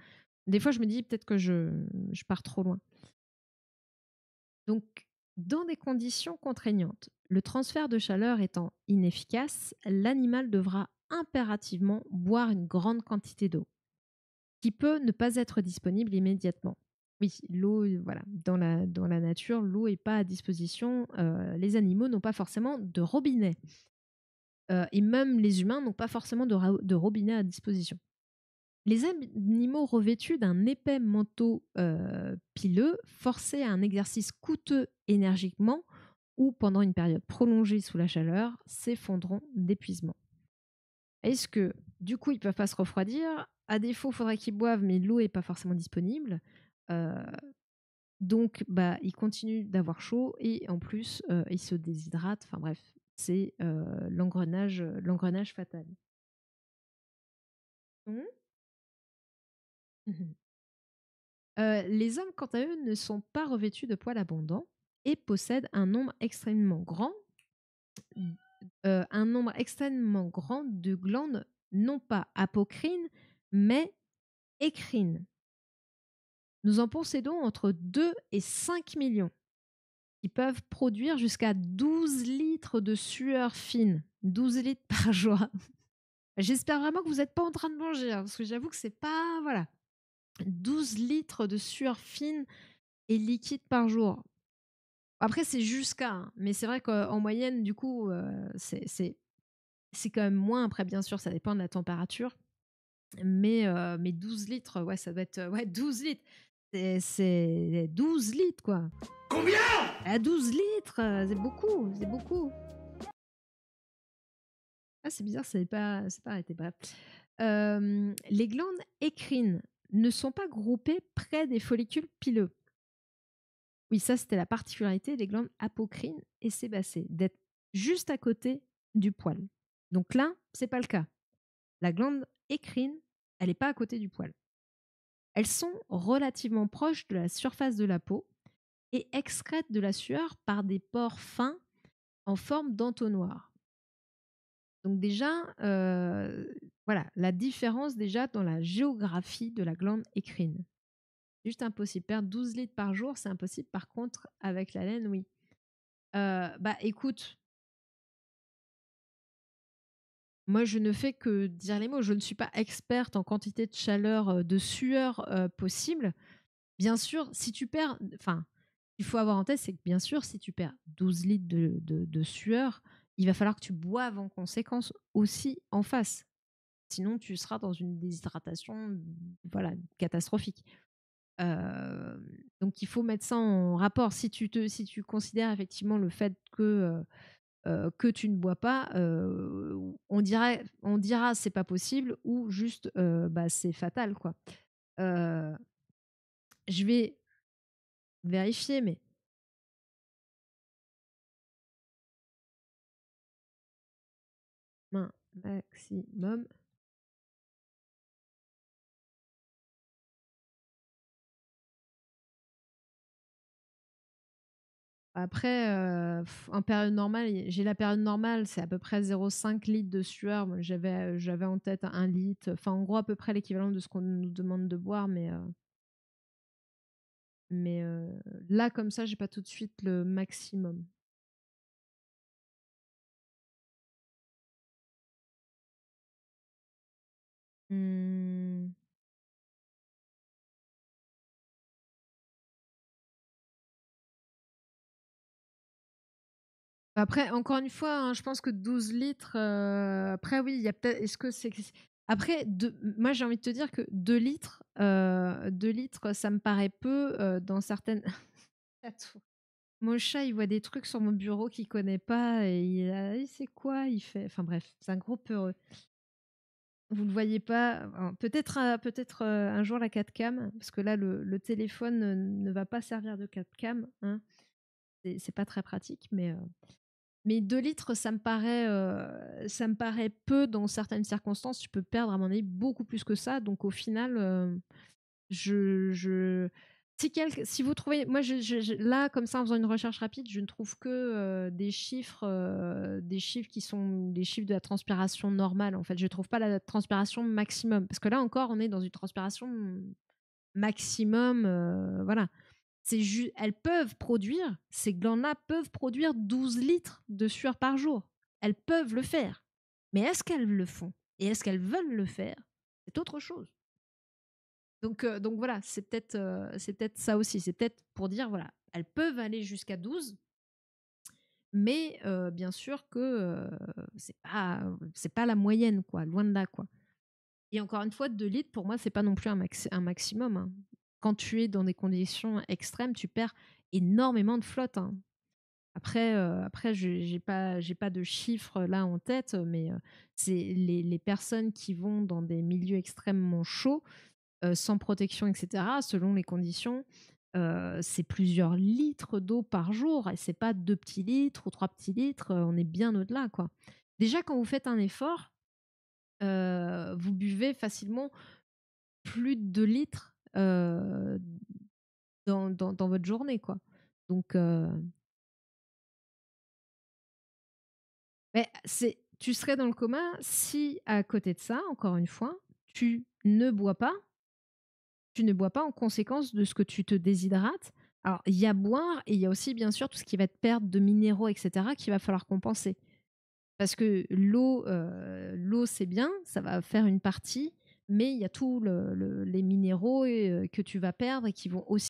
Des fois, je me dis peut-être que je pars trop loin. Donc, dans des conditions contraignantes, le transfert de chaleur étant inefficace, l'animal devra impérativement boire une grande quantité d'eau, qui peut ne pas être disponible immédiatement. Oui, l'eau, voilà, dans la nature, l'eau n'est pas à disposition. Les animaux n'ont pas forcément de robinet. Et même les humains n'ont pas forcément de robinet à disposition. Les animaux revêtus d'un épais manteau pileux, forcés à un exercice coûteux énergiquement ou pendant une période prolongée sous la chaleur, s'effondreront d'épuisement. Est-ce que, du coup, ils ne peuvent pas se refroidir? À défaut, il faudrait qu'ils boivent, mais l'eau n'est pas forcément disponible. Donc, bah, ils continuent d'avoir chaud et en plus, ils se déshydratent. Enfin bref, c'est l'engrenage fatal. Mmh. Les hommes, quant à eux, ne sont pas revêtus de poils abondants et possèdent un nombre extrêmement grand de glandes, non pas apocrines, mais écrines. Nous en possédons entre 2 et 5 millions, qui peuvent produire jusqu'à 12 litres de sueur fine. 12 litres par jour. J'espère vraiment que vous n'êtes pas en train de manger, hein, parce que j'avoue que c'est pas... Voilà. 12 litres de sueur fine et liquide par jour. Après, c'est jusqu'à... Hein, mais c'est vrai qu'en moyenne, du coup, c'est quand même moins. Après, bien sûr, ça dépend de la température. Mais 12 litres, ouais, ça doit être... Ouais, 12 litres. C'est 12 litres, quoi. Combien? À 12 litres, c'est beaucoup, c'est beaucoup. Ah, c'est bizarre, c'est pas arrêté. Bref. Les glandes écrines ne sont pas groupées près des follicules pileux. Oui, ça, c'était la particularité des glandes apocrines et sébacées, d'être juste à côté du poil. Donc là, c'est pas le cas. La glande écrine, elle n'est pas à côté du poil. Elles sont relativement proches de la surface de la peau et excrètent de la sueur par des pores fins en forme d'entonnoir. Donc déjà, voilà, la différence déjà dans la géographie de la glande écrine. Juste impossible. Perdre 12 litres par jour, c'est impossible. Par contre, avec la laine, oui. Bah écoute, moi je ne fais que dire les mots. Je ne suis pas experte en quantité de chaleur, de sueur possible. Bien sûr, si tu perds, enfin, il faut avoir en tête, c'est que bien sûr, si tu perds 12 litres de sueur, il va falloir que tu boives en conséquence aussi en face. Sinon, tu seras dans une déshydratation, voilà, catastrophique. Euh, donc, il faut mettre ça en rapport. Si tu considères effectivement le fait que tu ne bois pas, on dira c'est pas possible ou juste bah, c'est fatal, quoi. Euh, je vais vérifier, mais maximum. Après, en période normale, j'ai la période normale, c'est à peu près 0,5 litres de sueur. Moi, j'avais en tête 1 litre. Enfin, en gros, à peu près l'équivalent de ce qu'on nous demande de boire. Mais là, comme ça, j'ai pas tout de suite le maximum. Hmm. Après, encore une fois, hein, je pense que 12 litres. Après, oui, il y a peut-être. Est-ce que c'est. Après, moi, j'ai envie de te dire que 2 litres, 2 litres, ça me paraît peu dans certaines. Attends. Mon chat, il voit des trucs sur mon bureau qu'il connaît pas et il c'est quoi? Il fait. Enfin bref, c'est un gros peureux. Vous le voyez pas. Peut-être un jour la 4cam, parce que là, le téléphone ne va pas servir de 4cam. Hein. C'est pas très pratique, mais 2 litres, ça me paraît peu dans certaines circonstances. Tu peux perdre, à mon avis, beaucoup plus que ça. Donc, au final, je... Si vous trouvez... Moi, là, comme ça, en faisant une recherche rapide, je ne trouve que des chiffres qui sont des chiffres de la transpiration normale. En fait, je ne trouve pas la transpiration maximum. Parce que là encore, on est dans une transpiration maximum. Voilà. Elles peuvent produire, ces glandes-là peuvent produire 12 litres de sueur par jour. Elles peuvent le faire. Mais est-ce qu'elles le font? Et est-ce qu'elles veulent le faire? C'est autre chose. Donc voilà, c'est peut-être ça aussi. C'est peut-être pour dire, voilà, elles peuvent aller jusqu'à 12, mais bien sûr que c'est pas la moyenne, quoi, loin de là, quoi. Et encore une fois, 2 litres, pour moi, c'est pas non plus un maximum. Hein. Quand tu es dans des conditions extrêmes, tu perds énormément de flotte. Hein. Après j'ai pas de chiffres là en tête, mais c'est les personnes qui vont dans des milieux extrêmement chauds, sans protection, etc., selon les conditions, c'est plusieurs litres d'eau par jour. Et c'est pas 2 petits litres ou 3 petits litres, on est bien au-delà, quoi. Déjà, quand vous faites un effort, vous buvez facilement plus de 2 litres dans votre journée, quoi. Donc, tu serais dans le coma si, à côté de ça, encore une fois, tu ne bois pas, tu ne bois pas en conséquence de ce que tu te déshydrates. Alors, il y a boire et il y a aussi, bien sûr, tout ce qui va être perte de minéraux, etc., qu'il va falloir compenser. Parce que l'eau c'est bien, ça va faire une partie, mais il y a tous les minéraux que tu vas perdre et qui vont aussi